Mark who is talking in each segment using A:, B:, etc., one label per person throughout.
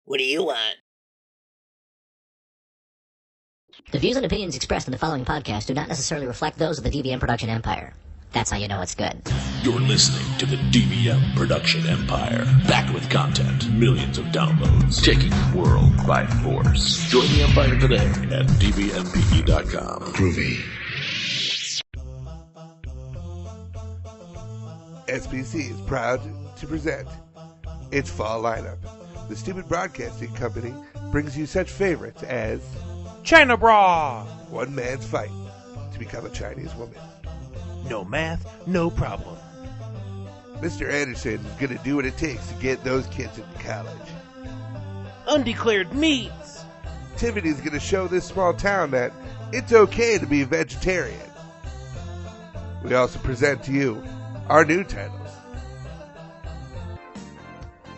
A: What do you want?
B: The views and opinions expressed in the following podcast do not necessarily reflect those of the DVM production empire. That's how you know it's good.
C: You're listening to the DVM production empire. Back with content, millions of downloads, taking the world by force. Join the empire today at dvmpe.com.
D: Groovy.
E: SBC is proud to present its fall lineup. The Stupid Broadcasting Company brings you such favorites as
F: China Bra!
E: One Man's Fight to Become a Chinese Woman.
F: No math, no problem.
E: Mr. Anderson is going to do what it takes to get those kids into college.
F: Undeclared meats!
E: Tiffany's going to show this small town that it's okay to be vegetarian. We also present to you our new titles.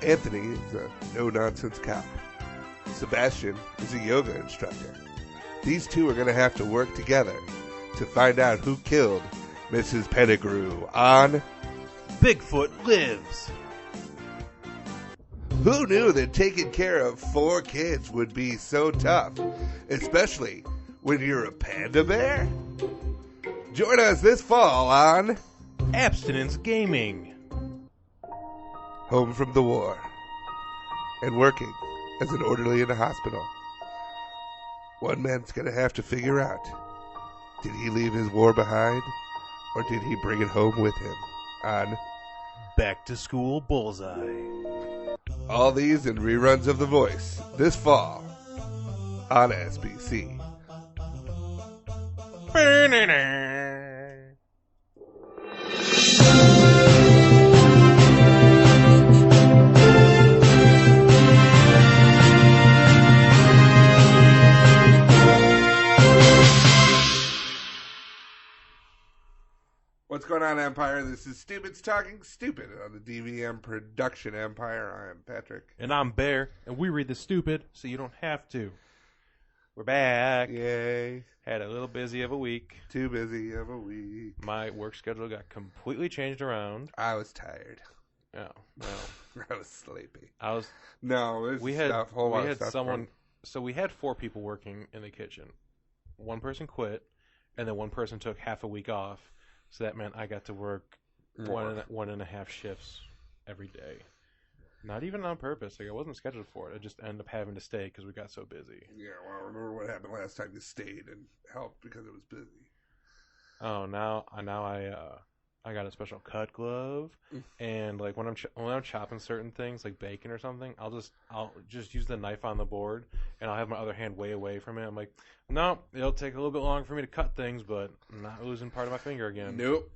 E: Anthony is a no-nonsense cop. Sebastian is a yoga instructor. These two are going to have to work together to find out who killed Mrs. Pettigrew on
F: Bigfoot Lives!
E: Who knew that taking care of 4 kids would be so tough, especially when you're a panda bear? Join us this fall on
F: Abstinence Gaming.
E: Home from the War and working as an orderly in a hospital. One man's going to have to figure out, did he leave his war behind or did he bring it home with him on
F: Back to School Bullseye.
E: all these and reruns of The Voice this fall on SBC. What's going on, Empire? This is Stupid's Talking Stupid on the DVM Production Empire. I am Patrick.
F: And I'm Bear, and we read the stupid so you don't have to. We're back.
E: Yay.
F: Had a little busy of a week.
E: Too busy of a week.
F: My work schedule got completely changed around.
E: I was tired.
F: Oh, no.
E: I was sleepy.
F: I was.
E: No, there's
F: We had
E: stuff, whole lot
F: we
E: of
F: had
E: stuff
F: someone.
E: from-
F: So we had 4 people working in the kitchen. One person quit, and then one person took half a week off. So that meant I got to work one and a half shifts every day. Not even on purpose. Like I wasn't scheduled for it. I just ended up having to stay because we got so busy.
E: Yeah, well, I remember what happened last time you stayed and helped because it was busy.
F: Oh, now I got a special cut glove, and like when I'm chopping certain things like bacon or something, I'll just use the knife on the board, and I'll have my other hand way away from it. I'm like, no, it'll take a little bit longer for me to cut things, but I'm not losing part of my finger again.
E: Nope.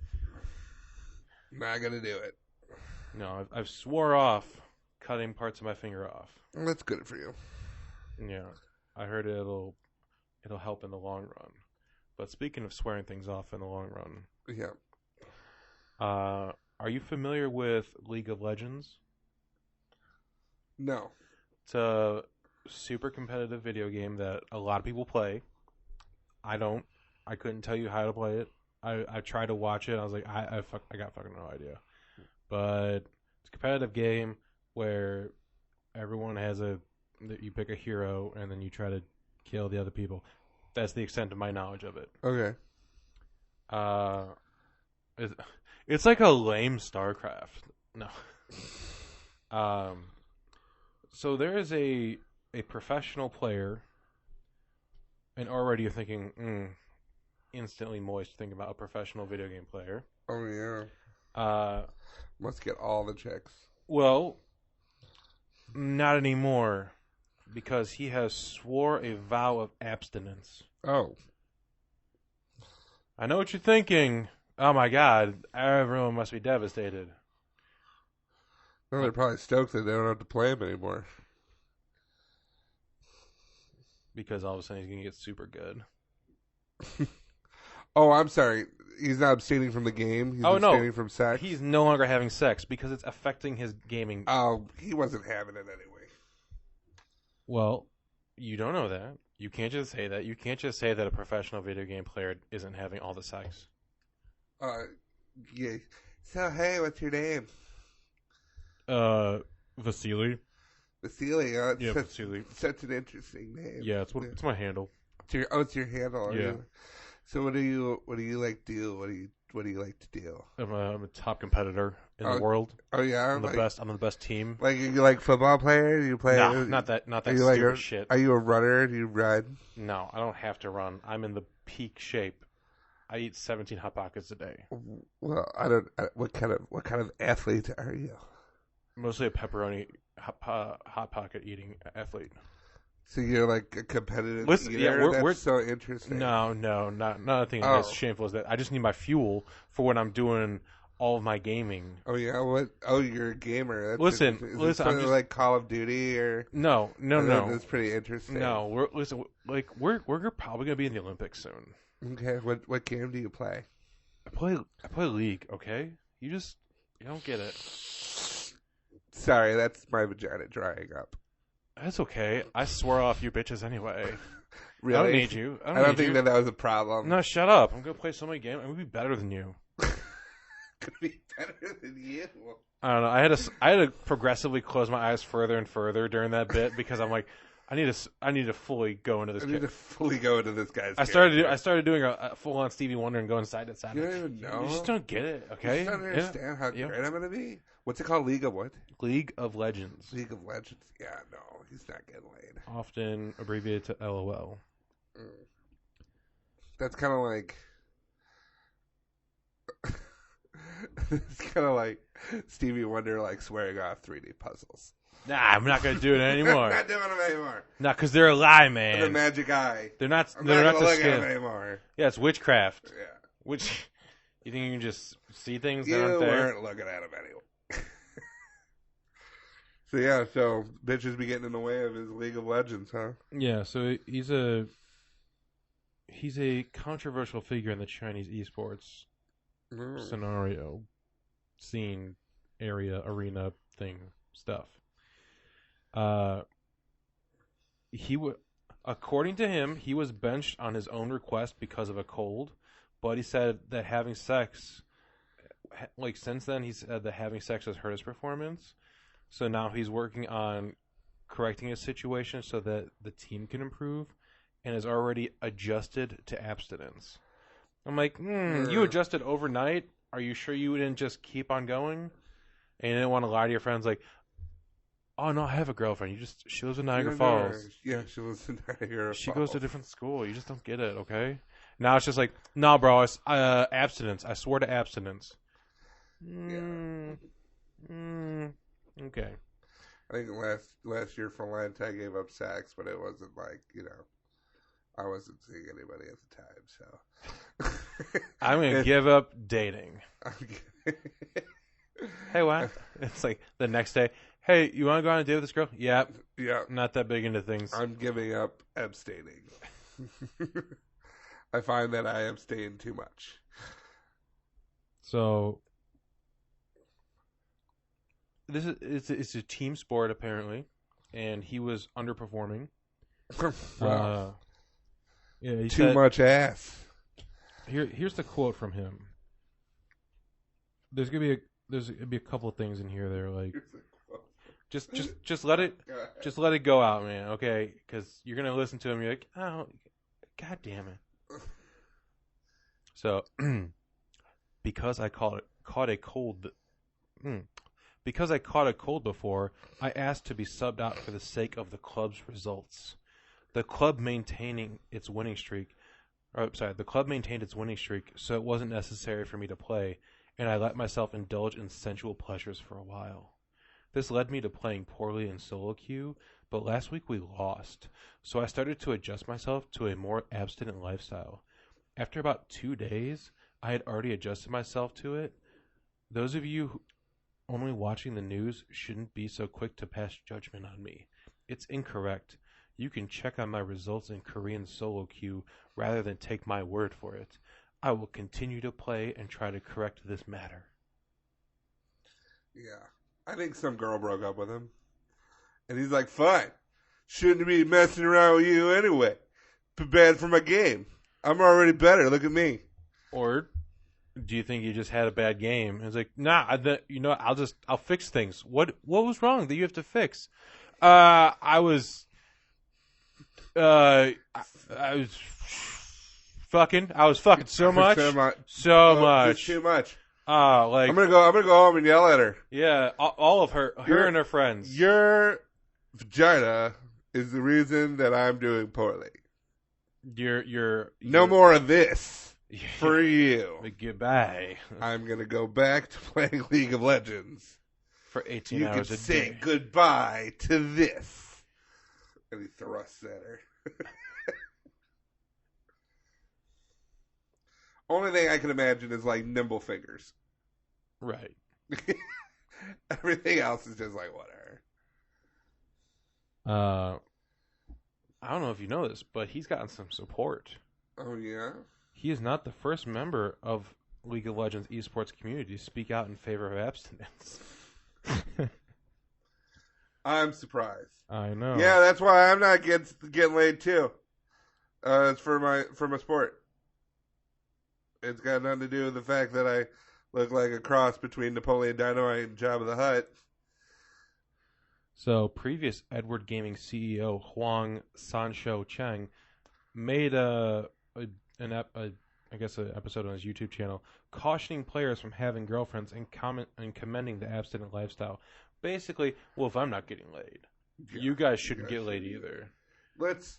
E: Not gonna do it.
F: No, I've swore off cutting parts of my finger off.
E: Well, that's good for you.
F: Yeah, I heard it'll help in the long run. But speaking of swearing things off in the long run,
E: Yeah.
F: are you familiar with League of Legends?
E: No.
F: It's a super competitive video game that a lot of people play. I don't. I couldn't tell you how to play it. I tried to watch it. I was like, I got fucking no idea. But it's a competitive game where everyone has you pick a hero and then you try to kill the other people. That's the extent of my knowledge of it.
E: Okay.
F: It's like a lame StarCraft. No. So there is a professional player, and already you're thinking, instantly moist thinking about a professional video game player.
E: Oh, yeah. Must get all the checks.
F: Well, not anymore, because he has swore a vow of abstinence.
E: Oh.
F: I know what you're thinking. Oh my God, everyone must be devastated.
E: Well, they're probably stoked that they don't have to play him anymore.
F: Because all of a sudden he's going to get super good.
E: Oh, I'm sorry. He's not abstaining from the game? He's abstaining from sex?
F: He's no longer having sex because it's affecting his gaming.
E: Oh, he wasn't having it anyway.
F: Well, you don't know that. You can't just say that. You can't just say that a professional video game player isn't having all the sex.
E: Yeah. So, hey, what's your name?
F: Vasily.
E: Vasily,
F: Yeah, Vasily.
E: Such an interesting name.
F: Yeah, it's my handle.
E: It's your handle.
F: Yeah.
E: So what do you like to do? What do you like to do?
F: I'm a top competitor in the world.
E: Oh yeah,
F: I'm the best. I'm on the best team.
E: Like, are you like football player? Do you play?
F: No, not that stupid shit.
E: Are you a runner? Do you run?
F: No, I don't have to run. I'm in the peak shape. I eat 17 Hot Pockets a day.
E: Well, I don't. What kind of athlete are you?
F: Mostly a pepperoni hot pocket eating athlete.
E: So you're like a competitive
F: Listen,
E: eater?
F: yeah,
E: That's so interesting.
F: No, not a thing as shameful as that. I just need my fuel for when I'm doing all of my gaming.
E: Oh yeah, what? Oh, you're a gamer. That's
F: listen.
E: I'm just like Call of Duty or
F: no.
E: That's pretty interesting.
F: No, we're probably gonna be in the Olympics soon.
E: Okay, what game do you play?
F: I play League. Okay, you don't get it.
E: Sorry, that's my vagina drying up.
F: That's okay. I swore off you bitches anyway.
E: Really?
F: I don't need you.
E: I don't think that was a problem.
F: No, shut up. I'm gonna play so many games. I'm gonna be better than you.
E: Could be better than you.
F: I don't know. I had to progressively close my eyes further and further during that bit because I'm like, I need to fully go into this.
E: I need to fully go into this guy's.
F: I started doing a full on Stevie Wonder and going side to side.
E: You don't even know.
F: You just don't get it. Okay.
E: You don't understand how great I'm gonna be. What's it called? League of what?
F: League of Legends.
E: League of Legends. Yeah, no, he's not getting laid.
F: Often abbreviated to LOL.
E: That's kind of like. It's kind of like Stevie Wonder like swearing off 3D puzzles.
F: Nah, I'm not gonna do it anymore.
E: I'm not doing them anymore.
F: Nah, because they're a lie, man.
E: The magic eye.
F: They're not.
E: I'm
F: they're
E: not
F: not
E: gonna
F: the
E: look
F: skin
E: at them anymore.
F: Yeah, it's witchcraft.
E: Yeah.
F: Which you think you can just see things
E: You
F: that aren't there?
E: weren't looking at them anyway. So yeah, bitches be getting in the way of his League of Legends, huh?
F: Yeah, so he's a controversial figure in the Chinese esports scenario, scene, area, arena thing stuff. According to him, he was benched on his own request because of a cold, but he said that having sex, like since then, he said that having sex has hurt his performance. So now he's working on correcting his situation so that the team can improve, and has already adjusted to abstinence. I'm like, you adjusted overnight? Are you sure you didn't just keep on going? And you didn't want to lie to your friends like, oh no, I have a girlfriend. She lives in Niagara Falls.
E: Yeah, she lives in Niagara Falls.
F: She goes to a different school. You just don't get it, okay? Now it's just like, no, bro, abstinence. I swore to abstinence. Okay.
E: I think last year for Lent I gave up sex, but it wasn't like, I wasn't seeing anybody at the time, so.
F: I'm going to give up dating. Hey, what? It's like the next day. Hey, you want to go on a date with this girl? Yeah.
E: Yeah.
F: Not that big into things.
E: I'm giving up abstaining. I find that I abstain too much.
F: So, it's a team sport apparently, and he was underperforming.
E: Wow.
F: Yeah, he
E: too
F: said,
E: much ass.
F: Here's the quote from him. There's gonna be a couple of things in here that are like, just let it go out, man. Okay, because you're gonna listen to him. You're like, oh, god damn it. So, because I caught a cold. Because I caught a cold before, I asked to be subbed out for the sake of the club's results. The club maintained its winning streak, so it wasn't necessary for me to play, and I let myself indulge in sensual pleasures for a while. This led me to playing poorly in solo queue, but last week we lost, so I started to adjust myself to a more abstinent lifestyle. After about 2 days, I had already adjusted myself to it. Those of you only watching the news shouldn't be so quick to pass judgment on me. It's incorrect. You can check on my results in Korean solo queue rather than take my word for it. I will continue to play and try to correct this matter.
E: Yeah. I think some girl broke up with him. And he's like, fine. Shouldn't be messing around with you anyway. Bad for my game. I'm already better. Look at me.
F: Or do you think you just had a bad game? And it's like, nah, I'll fix things. What was wrong that you have to fix? I was fucking so much. So much.
E: Just too much.
F: Like
E: I'm gonna go home and yell at her.
F: Yeah, all of her and her friends.
E: Your vagina is the reason that I'm doing poorly. No more of this for you.
F: Goodbye.
E: I'm gonna go back to playing League of Legends
F: For 18 hours a day.
E: You can say goodbye to this. And he thrusts at her. Only thing I can imagine is like nimble fingers.
F: Right.
E: Everything else is just like whatever.
F: I don't know if you know this, but he's gotten some support.
E: Oh yeah?
F: He is not the first member of League of Legends esports community to speak out in favor of abstinence.
E: I'm surprised.
F: I know.
E: Yeah, that's why I'm not getting laid too. It's for my sport. It's got nothing to do with the fact that I look like a cross between Napoleon Dynamite and Jabba the Hutt.
F: So, previous Edward Gaming CEO Huang Sanshou Cheng made an episode on his YouTube channel cautioning players from having girlfriends and commending the abstinent lifestyle. Basically, well, if I'm not getting laid, you guys shouldn't get laid either.
E: Let's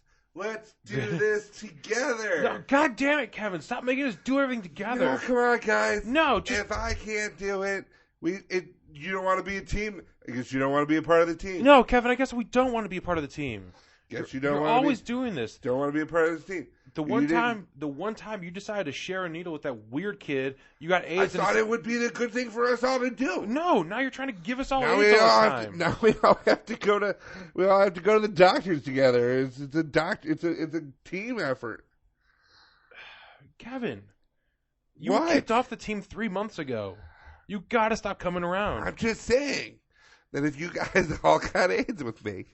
E: do this together.
F: No, God damn it, Kevin! Stop making us do everything together.
E: No, come on, guys.
F: No,
E: if I can't do it, you don't want to be a team. I guess you don't want to be a part of the team.
F: No, Kevin. I guess we don't want to be a part of the team.
E: Guess you don't.
F: You're
E: want
F: always
E: to
F: doing this.
E: Don't want to be a part of the team.
F: The one time you decided to share a needle with that weird kid, you got AIDS.
E: I thought it would be the good thing for us all to do.
F: No, now you're trying to give us all
E: now
F: AIDS all the time.
E: Now we all have to go to the doctors together. It's a team effort.
F: Kevin, you were kicked off the team 3 months ago. You got to stop coming around.
E: I'm just saying that if you guys all got AIDS with me,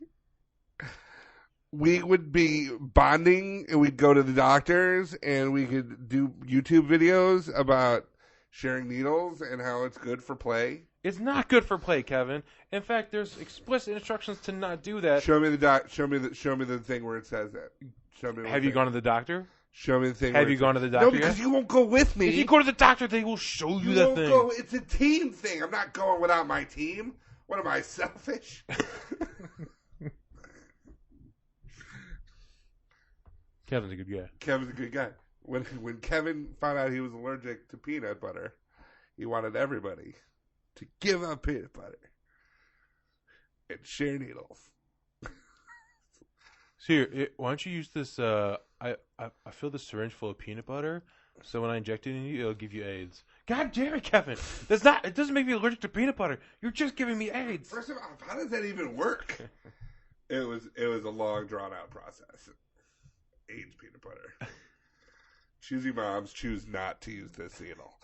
E: we would be bonding, and we'd go to the doctors, and we could do YouTube videos about sharing needles and how it's good for play.
F: It's not good for play, Kevin. In fact, there's explicit instructions to not do that.
E: Show me the thing where it says that. Show me.
F: Have you gone to the doctor?
E: Show me the thing.
F: Have you gone to the doctor?
E: No, because you won't go with me.
F: If you go to the doctor, they will show you that thing.
E: Go. It's a team thing. I'm not going without my team. What am I, selfish?
F: Kevin's a good guy.
E: Kevin's a good guy. When Kevin found out he was allergic to peanut butter, he wanted everybody to give up peanut butter and share needles.
F: So here, why don't you use this? I fill this syringe full of peanut butter, so when I inject it in you, it'll give you AIDS. God damn it, Kevin! It doesn't make me allergic to peanut butter. You're just giving me AIDS.
E: First of all, how does that even work? It was a long, drawn out process. AIDS peanut butter. Choosy moms choose not to use this needle.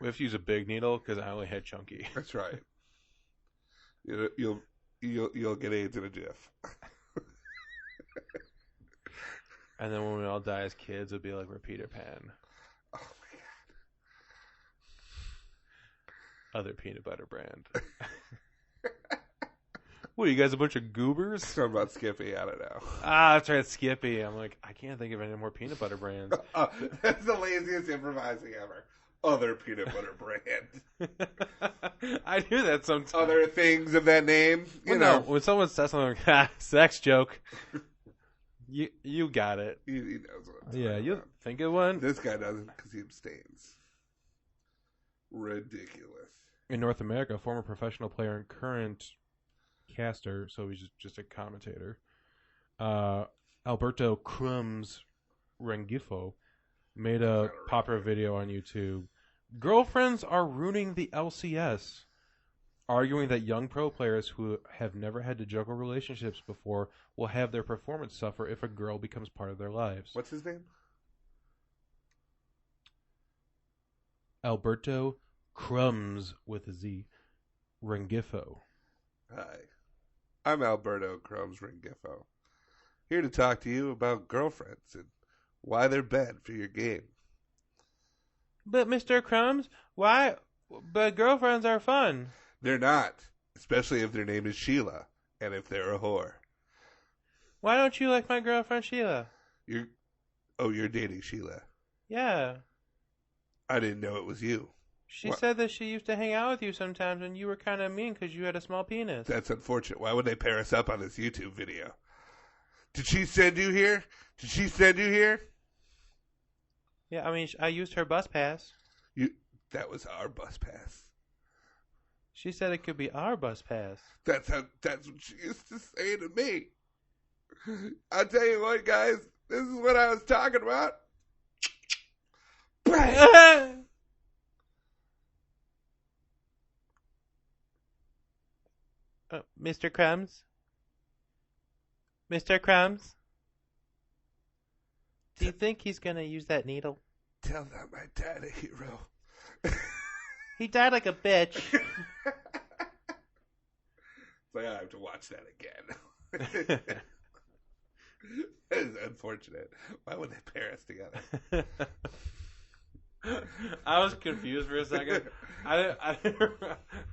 F: We have to use a big needle because I only had chunky.
E: That's right. You'll get AIDS in a jiff.
F: And then when we all die as kids, it'll be like we're Peter Pan.
E: Oh my
F: Other peanut butter brand. What, are you guys a bunch of goobers?
E: Talking about Skippy, I don't know.
F: That's right, Skippy. I'm like, I can't think of any more peanut butter brands.
E: That's the laziest improvising ever. Other peanut butter brand.
F: I do that sometimes.
E: Other things of that name, you know.
F: No, when someone says something like, sex joke, you got it.
E: He knows what I'm
F: Yeah, you
E: about.
F: think of one.
E: This guy doesn't because he abstains. Ridiculous.
F: In North America, a former professional player and current caster, so he's just a commentator, Alberto Crumbs Rengifo, made a popular video on YouTube. Girlfriends are ruining the LCS, arguing that young pro players who have never had to juggle relationships before will have their performance suffer if a girl becomes part of their lives.
E: What's his name?
F: Alberto Crumbs with a Z Rengifo.
E: Hi, I'm Alberto Crumbs Rengifo, here to talk to you about girlfriends and why they're bad for your game.
F: But Mr. Crumbs, why? But girlfriends are fun.
E: They're not. especially if their name is Sheila and if they're a whore.
F: Why don't you like my girlfriend Sheila?
E: You're dating Sheila.
F: Yeah.
E: I didn't know it was you.
F: She said that she used to hang out with you sometimes and you were kind of mean because you had a small penis.
E: That's unfortunate. Why would they pair us up on this YouTube video? Did she send you here?
F: Yeah, I mean, I used her bus pass.
E: That was our bus pass.
F: She said it could be our bus pass.
E: That's what she used to say to me. I'll tell you what, guys. This is what I was talking about.
F: Mr. Crumbs? Mr. Crumbs? Do you think he's going to use that needle?
E: Tell that my dad a hero.
F: He died like a bitch.
E: So I have to watch that again. That is unfortunate. Why would they pair us together?
F: I was confused for a second. I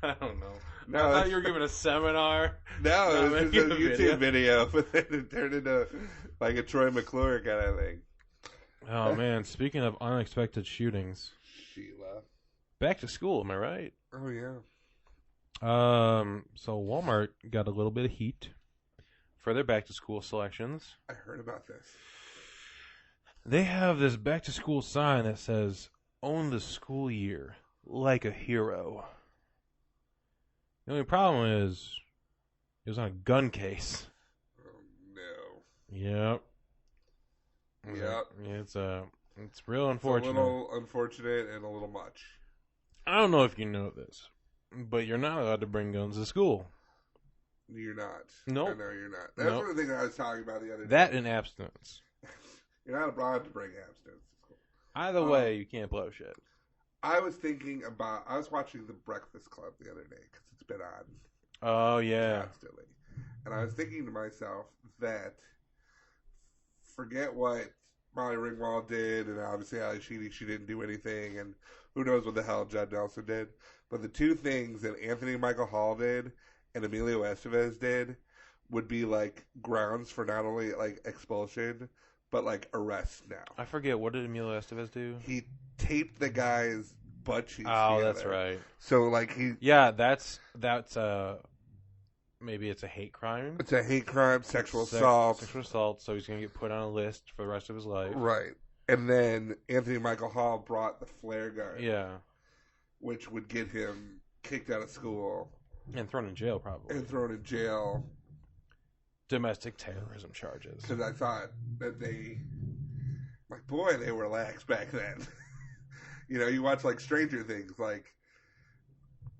F: don't know.
E: No,
F: I thought you were giving a seminar.
E: No, it was just a YouTube video, but then it turned into like a Troy McClure kind of thing.
F: Oh man! Speaking of unexpected shootings,
E: Sheila,
F: back to school. Am I right?
E: Oh yeah.
F: So Walmart got a little bit of heat for their back to school selections.
E: I heard about this.
F: They have this back to school sign that says, "Own the school year like a hero." The only problem is it was on a gun case.
E: Oh no.
F: Yep.
E: Yep.
F: It's real unfortunate.
E: It's a little unfortunate and a little much.
F: I don't know if you know this, but you're not allowed to bring guns to school.
E: You're not.
F: Nope.
E: I know you're not. That's one of the things I was talking about the other day.
F: That and abstinence.
E: You're not allowed to bring abstinence to school.
F: Either way, you can't blow shit.
E: I was watching The Breakfast Club the other day because it's been on.
F: Oh, yeah.
E: Constantly. And I was thinking to myself that forget what Molly Ringwald did, and obviously Ali Sheedy, she didn't do anything, and who knows what the hell Judd Nelson did. But the two things that Anthony Michael Hall did and Emilio Estevez did would be like grounds for not only like expulsion, but like arrest now.
F: I forget, what did Emilio Estevez do?
E: He taped the guy's butt cheeks
F: Oh,
E: together.
F: that's right.
E: So like he...
F: Yeah, that's maybe it's a hate crime.
E: It's a hate crime, sexual assault.
F: Sexual assault, so he's going to get put on a list for the rest of his life.
E: Right. And then Anthony Michael Hall brought the flare gun.
F: Yeah.
E: Which would get him kicked out of school.
F: And thrown in jail, probably.
E: And thrown in jail.
F: Domestic terrorism charges.
E: Because I thought that they were lax back then. You know, you watch like Stranger Things, like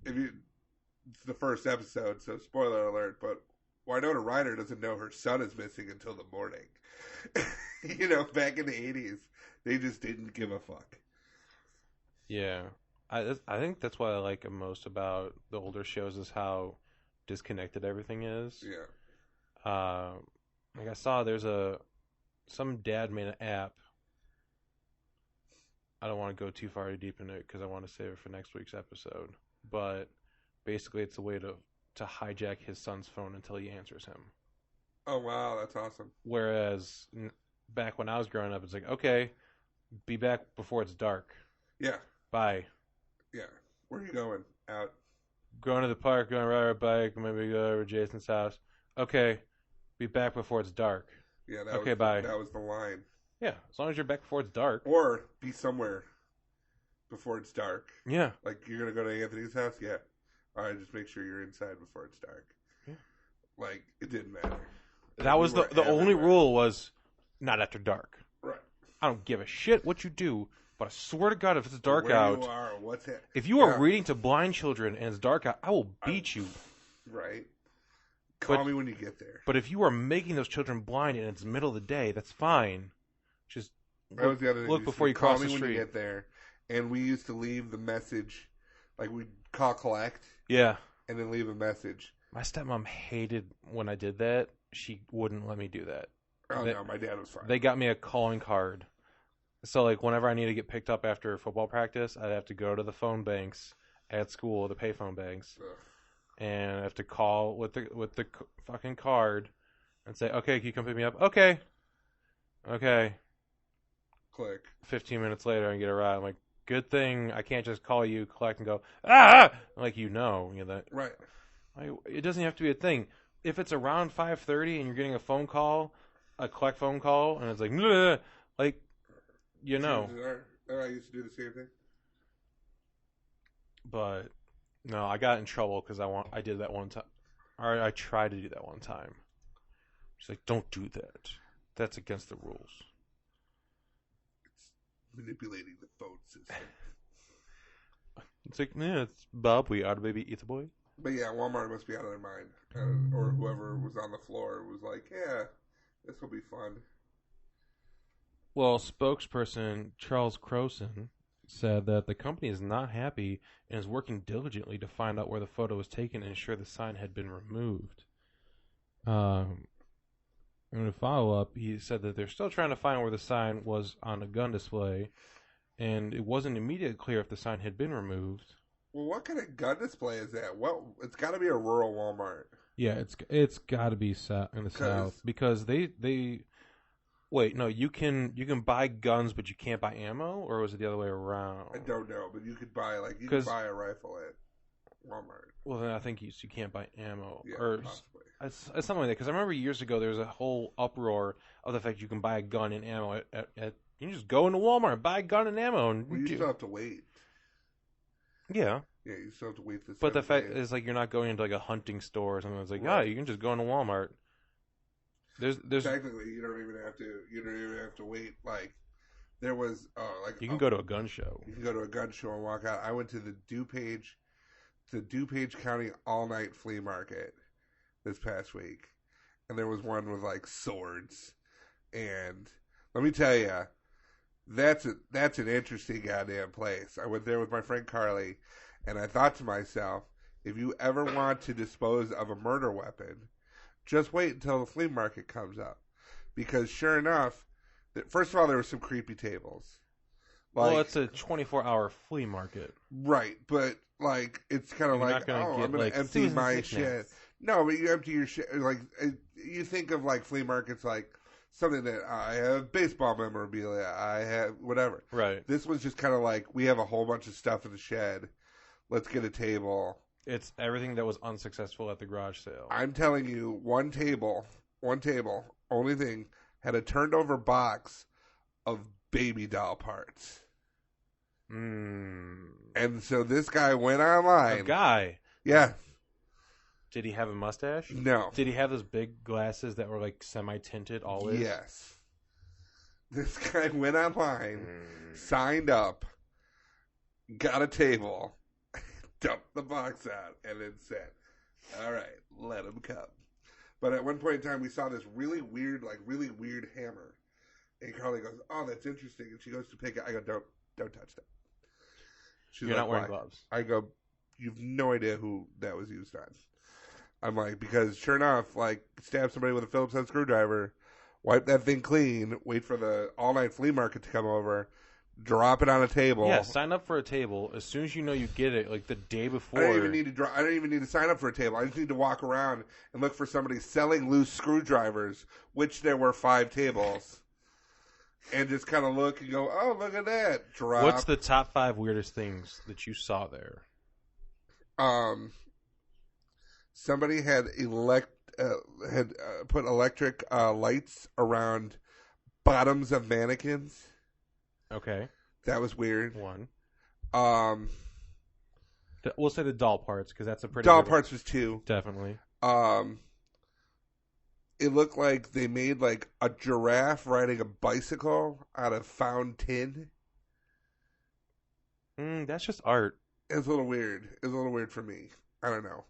E: it's the first episode, so spoiler alert, but Winona Ryder doesn't know her son is missing until the morning. You know, back in the 80s, they just didn't give a fuck.
F: Yeah. I think that's what I like most about the older shows is how disconnected everything is.
E: Yeah.
F: Like I saw there's some dad made an app. I don't want to go too far deep into it because I want to save it for next week's episode. But basically it's a way to hijack his son's phone until he answers him.
E: Oh, wow, that's awesome.
F: Whereas back when I was growing up, it's like, okay, be back before it's dark.
E: Yeah.
F: Bye.
E: Yeah. Where are you going? Out.
F: Going to the park, going to ride our bike, maybe go over to Jason's house. Okay, be back before it's dark.
E: Yeah,
F: bye.
E: That was the line.
F: Yeah, as long as you're back before it's dark.
E: Or be somewhere before it's dark.
F: Yeah.
E: Like, you're going to go to Anthony's house? Yeah. All right, just make sure you're inside before it's dark.
F: Yeah.
E: Like, it didn't matter.
F: That was the only rule was not after dark.
E: Right.
F: I don't give a shit what you do, but I swear to God, if it's dark out,
E: you are, what's it?
F: If you are reading to blind children and it's dark out, I will beat you.
E: Right. Call me when you get there.
F: But if you are making those children blind and it's the middle of the day, that's fine. Just look before you cross the street.
E: Call me when you get there. And we used to leave the message, like we'd call collect.
F: Yeah.
E: And then leave a message.
F: My stepmom hated when I did that. She wouldn't let me do that.
E: Oh, no, my dad was fine.
F: They got me a calling card. So, like, whenever I need to get picked up after football practice, I'd have to go to the phone banks at school, the payphone banks. and I have to call with the fucking card and say, okay, can you come pick me up? Okay.
E: Click.
F: 15 minutes later, I get a ride. I'm like, good thing I can't just call you, collect, and go, ah! Like, you know that.
E: Right.
F: Like, it doesn't have to be a thing. If it's around 5:30 and you're getting a phone call, a collect phone call, and it's like, bleh, like, you know.
E: I used to do the same thing.
F: But no, I got in trouble because I did that one time. Or I tried to do that one time. She's like, don't do that. That's against the rules.
E: It's manipulating the phone system.
F: It's like, yeah, it's Bob. We ought to maybe eat the boy.
E: But yeah, Walmart must be out of their mind. Or whoever was on the floor was like, yeah, this will be fun.
F: Well, spokesperson Charles Croson said that the company is not happy and is working diligently to find out where the photo was taken and ensure the sign had been removed. In a follow-up, he said that they're still trying to find where the sign was on a gun display, and it wasn't immediately clear if the sign had been removed.
E: Well, what kind of gun display is that? Well, it's got to be a rural Walmart.
F: Yeah, it's got to be in the South because they wait. No, you can buy guns, but you can't buy ammo, or was it the other way around?
E: I don't know, but you could buy a rifle at Walmart.
F: Well, then I think you can't buy ammo,
E: Yeah,
F: or
E: possibly.
F: it's something like that. Because I remember years ago there was a whole uproar of the fact you can buy a gun and ammo at you can just go into Walmart and buy a gun and ammo. And
E: Well, you still have to wait.
F: Yeah.
E: Yeah, you still have to wait.
F: But the fact is, like, you're not going into like a hunting store or something. It's like,
E: Right.
F: yeah, you can just go into Walmart. There's
E: technically you don't even have to wait. Like there was
F: you can go to a gun show.
E: You can go to a gun show and walk out. I went to the DuPage County all-night flea market this past week, and there was one with like swords. And let me tell you, that's an interesting goddamn place. I went there with my friend Carly, and I thought to myself, if you ever want to dispose of a murder weapon, just wait until the flea market comes up. Because sure enough, first of all, there were some creepy tables. Like,
F: Well, it's a 24-hour flea market.
E: Right, but like it's kind of like, I'm going to empty my shit. No, but you empty your shit. Like you think of like flea markets like something that I have baseball memorabilia, I have whatever.
F: Right.
E: This was just kind of like, we have a whole bunch of stuff in the shed. Let's get a table.
F: It's everything that was unsuccessful at the garage sale.
E: I'm telling you, one table, only thing, had a turned over box of baby doll parts. And so this guy went online.
F: A guy?
E: Yeah.
F: Did he have a mustache?
E: No.
F: Did he have those big glasses that were like semi-tinted always?
E: Yes. This guy went online, signed up, got a table, dumped the box out, and then said, all right, let him come. But at one point in time, we saw this really weird hammer. And Carly goes, oh, that's interesting. And she goes to pick it. I go, don't touch that. She's
F: You're
E: like,
F: not wearing
E: why?
F: gloves.
E: I go, you've no idea who that was used on. I'm like, because sure enough, like, stab somebody with a Phillips head screwdriver, wipe that thing clean, wait for the all-night flea market to come over, drop it on a table.
F: Yeah, sign up for a table as soon as you know you get it, like the day before.
E: I don't even need to sign up for a table. I just need to walk around and look for somebody selling loose screwdrivers, which there were 5 tables, and just kind of look and go, oh, look at that. Drop.
F: What's the top 5 weirdest things that you saw there?
E: Somebody had put electric lights around bottoms of mannequins.
F: Okay.
E: That was weird.
F: One. We'll say the doll parts because that's a pretty
E: doll
F: good
E: parts was 2.
F: Definitely.
E: It looked like they made like a giraffe riding a bicycle out of found tin.
F: That's just art.
E: It was a little weird. It was a little weird for me. I don't know.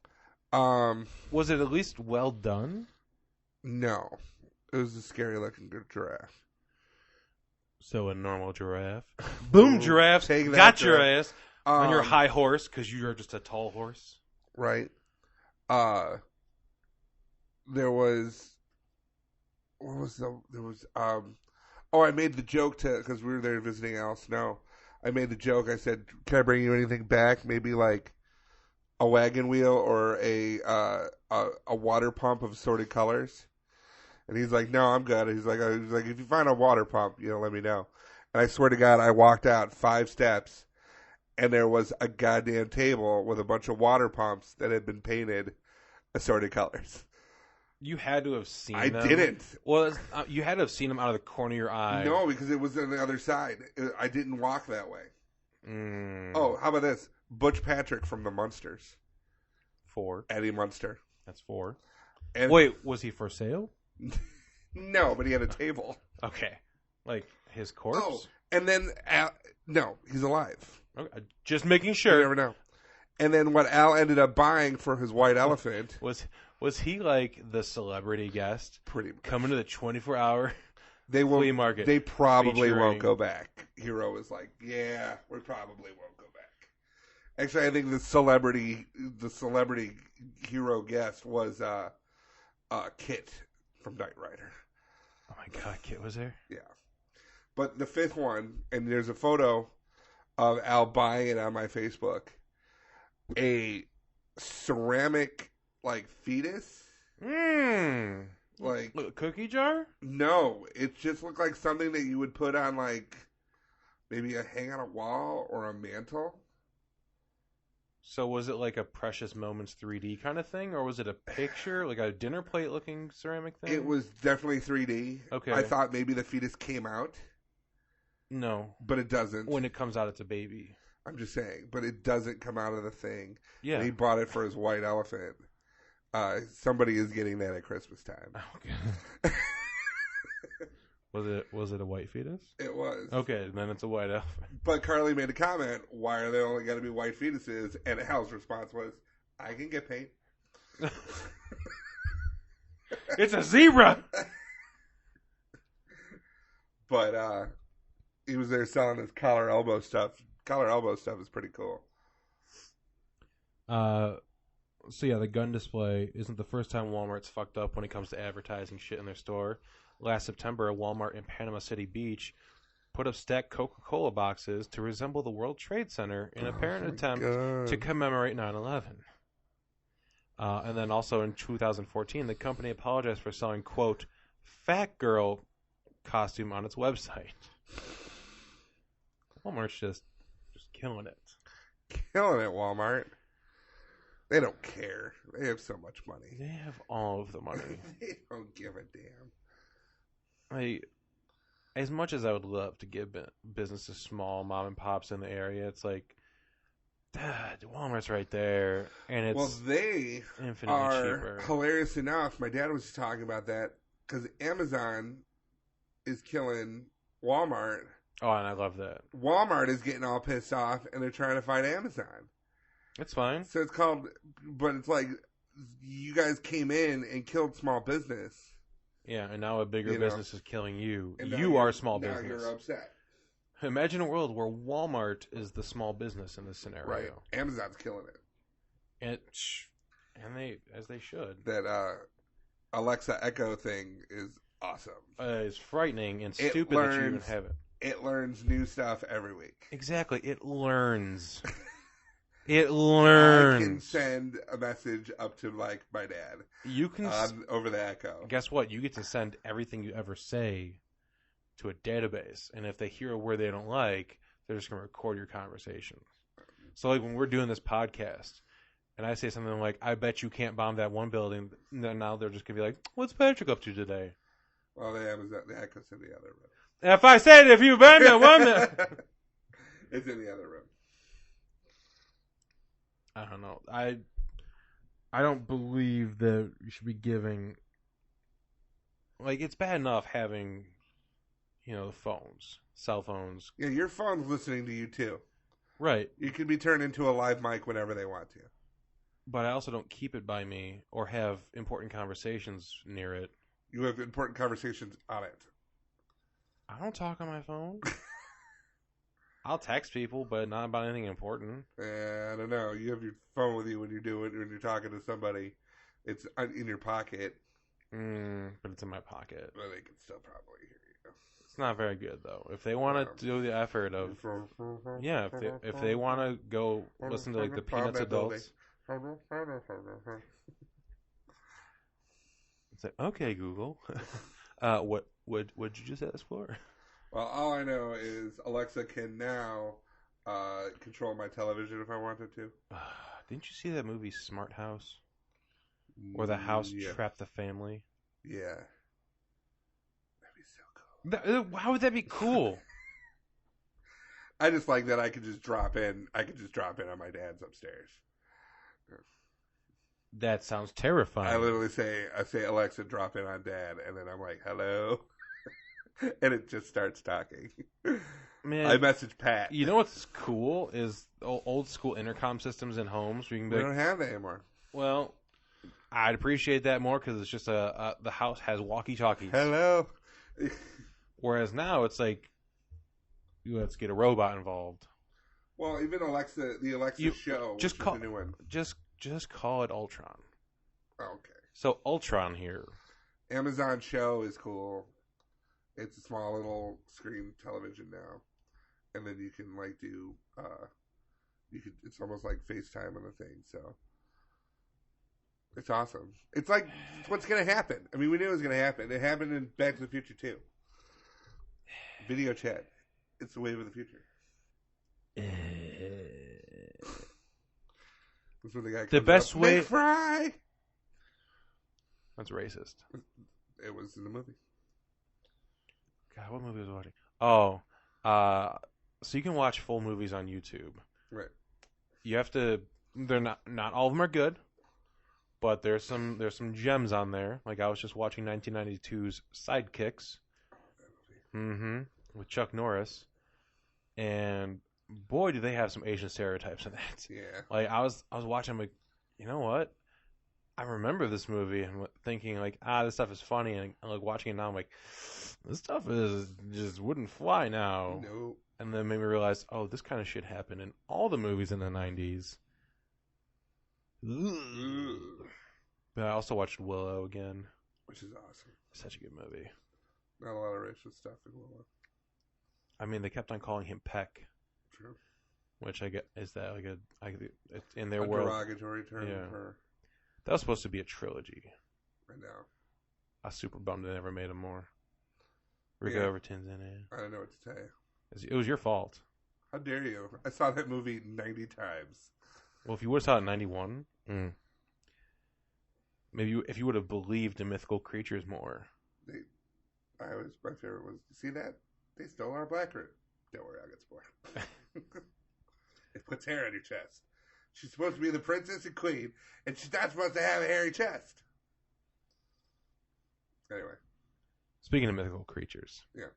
F: Was it at least well done?
E: No. It was a scary looking giraffe.
F: So a normal giraffe. Boom, giraffe.
E: Take that,
F: Got your
E: giraffe.
F: ass on your high horse because you are just a tall horse.
E: Right. There was... What was the... There was... Oh, I made the joke because we were there visiting Al Snow. I made the joke. I said, can I bring you anything back? Maybe like a wagon wheel or a water pump of assorted colors? And he's like, no, I'm good. He's like, if you find a water pump, let me know. And I swear to God, I walked out 5 steps, and there was a goddamn table with a bunch of water pumps that had been painted assorted colors.
F: You had to have seen them.
E: I didn't.
F: Well, you had to have seen them out of the corner of your eye.
E: No, because it was on the other side. I didn't walk that way. Oh, how about this? Butch Patrick from the Munsters.
F: 4.
E: Eddie Munster.
F: That's 4.
E: And
F: wait, was he for sale?
E: No, but he had a table.
F: Okay. Like his corpse?
E: Oh, and then no, he's alive.
F: Okay. Just making sure.
E: You never know. And then what Al ended up buying for his white elephant
F: was he like the celebrity guest?
E: Pretty much.
F: Coming to the 24-hour
E: flea
F: market.
E: They probably
F: featuring...
E: won't go back. Hero was like, yeah, we probably won't go back. Actually, I think the celebrity hero guest was Kit from Knight Rider.
F: Oh my God, Kit was there?
E: Yeah. But the 5th one, and there's a photo of Al buying it on my Facebook, a ceramic, like, fetus. Like
F: a cookie jar?
E: No, it just looked like something that you would put on, like, maybe hang on a wall or a mantle.
F: So was it like a Precious Moments 3D kind of thing, or was it a picture, like a dinner plate looking ceramic thing?
E: It was definitely 3D.
F: Okay.
E: I thought maybe the fetus came out.
F: No.
E: But it doesn't.
F: When it comes out, it's a baby.
E: I'm just saying. But it doesn't come out of the thing.
F: Yeah.
E: And he bought it for his white elephant. Somebody is getting that at Christmas time.
F: Okay. Was it a white fetus?
E: It was.
F: Okay, then it's a white elephant.
E: But Carly made a comment, why are there only going to be white fetuses? And Hal's response was, I can get paint.
F: It's a zebra!
E: But he was there selling his collar elbow stuff. Collar elbow stuff is pretty cool.
F: So yeah, the gun display isn't the first time Walmart's fucked up when it comes to advertising shit in their store. Last September, a Walmart in Panama City Beach put up stacked Coca-Cola boxes to resemble the World Trade Center in an apparent attempt to commemorate 9/11. And then also in 2014, the company apologized for selling, quote, fat girl costume on its website. Walmart's just killing it.
E: Killing it, Walmart. They don't care. They have so much money.
F: They have all of the money.
E: They don't give a damn.
F: As much as I would love to give businesses small mom and pops in the area, it's like, Walmart's right there, and it's
E: they
F: infinitely
E: are
F: cheaper.
E: Hilarious enough. My dad was just talking about that because Amazon is killing Walmart.
F: Oh, and I love that.
E: Walmart is getting all pissed off, and they're trying to fight Amazon.
F: It's fine.
E: So it's called, but it's like you guys came in and killed small business.
F: Yeah, and now a bigger business is killing you.
E: And
F: you are small business.
E: Now you're upset.
F: Imagine a world where Walmart is the small business in this scenario.
E: Right. Amazon's killing it.
F: And they should.
E: That Alexa Echo thing is awesome.
F: It's frightening and stupid that you even have it.
E: It learns new stuff every week.
F: Exactly. It learns. It learns.
E: I can send a message up to, like, my dad.
F: You can
E: over the Echo.
F: Guess what? You get to send everything you ever say to a database, and if they hear a word they don't like, they're just going to record your conversation. So, like, when we're doing this podcast, and I say something like, "I bet you can't bomb that one building," then now they're just going to be like, "What's Patrick up to today?"
E: Well, the Echo's in the other room.
F: If I said if you burned that one,
E: it's in the other room.
F: I don't know. I don't believe that you should be giving. Like, it's bad enough having, cell phones.
E: Yeah, your phone's listening to you too.
F: Right.
E: You can be turned into a live mic whenever they want to.
F: But I also don't keep it by me or have important conversations near it.
E: You have important conversations on it.
F: I don't talk on my phone. I'll text people, but not about anything important.
E: I don't know. You have your phone with you when you're talking to somebody. It's in your pocket.
F: But it's in my pocket.
E: Well, they can still probably hear you.
F: It's not very good, though. If they want to do the effort of... Yeah, if they want to go listen to, like, the Peanuts adults... It's like, okay, Google. What'd you just ask for?
E: Well, all I know is Alexa can now control my television if I wanted to.
F: Didn't you see that movie Smart House? Or The House Trapped the Family?
E: Yeah. That'd be so cool.
F: How would that be cool?
E: I just like that I could just drop in. I could just drop in on my dad's upstairs.
F: That sounds terrifying.
E: I literally say Alexa, drop in on Dad, and then I'm like, hello, and it just starts talking.
F: Man,
E: I message Pat.
F: You know what's cool is old school intercom systems in homes. We
E: don't have that anymore.
F: Well, I'd appreciate that more because it's just the house has walkie-talkies.
E: Hello.
F: Whereas now it's like, let's get a robot involved.
E: Well, even Alexa, the Alexa show,
F: just
E: which is the new one.
F: Just call it Ultron.
E: Oh, okay.
F: So Ultron here.
E: Amazon Show is cool. It's a small little screen television now, and then you can like do it's almost like FaceTime on the thing. So it's awesome. It's like what's gonna happen. I mean, we knew it was gonna happen. It happened in Back to the Future too. Video chat. It's the wave of the future. That's when the guy comes
F: the best
E: up,
F: way.
E: McFry!
F: That's racist.
E: It was in the movie.
F: God, what movie was I watching? Oh, so you can watch full movies on YouTube.
E: Right.
F: You have to. They're not all of them are good, but there's some gems on there. Like I was just watching 1992's Sidekicks. With Chuck Norris, and boy, do they have some Asian stereotypes in that.
E: Yeah.
F: Like I was watching, I'm like, you know what? I remember this movie and thinking like, this stuff is funny, and like watching it now, I'm like, this stuff is just wouldn't fly now.
E: Nope.
F: And then made me realize, oh, this kind of shit happened in all the movies in the 90s. But I also watched Willow again,
E: which is awesome.
F: Such a good movie.
E: Not a lot of racial stuff in Willow.
F: I mean, they kept on calling him Peck.
E: True.
F: Which I get is that like it's in their world
E: derogatory term for.
F: That was supposed to be a trilogy.
E: I know.
F: I was super bummed they never made them more. Rico Overton's in it.
E: I don't know what to tell you.
F: It was your fault.
E: How dare you? I saw that movie 90 times.
F: Well, if you would have saw it in 91, maybe if you would have believed in mythical creatures more.
E: My favorite was, see that? They stole our black root. Don't worry, I'll get some more. It puts hair on your chest. She's supposed to be the princess and queen, and she's not supposed to have a hairy chest. Anyway.
F: Speaking of mythical creatures.
E: Yeah.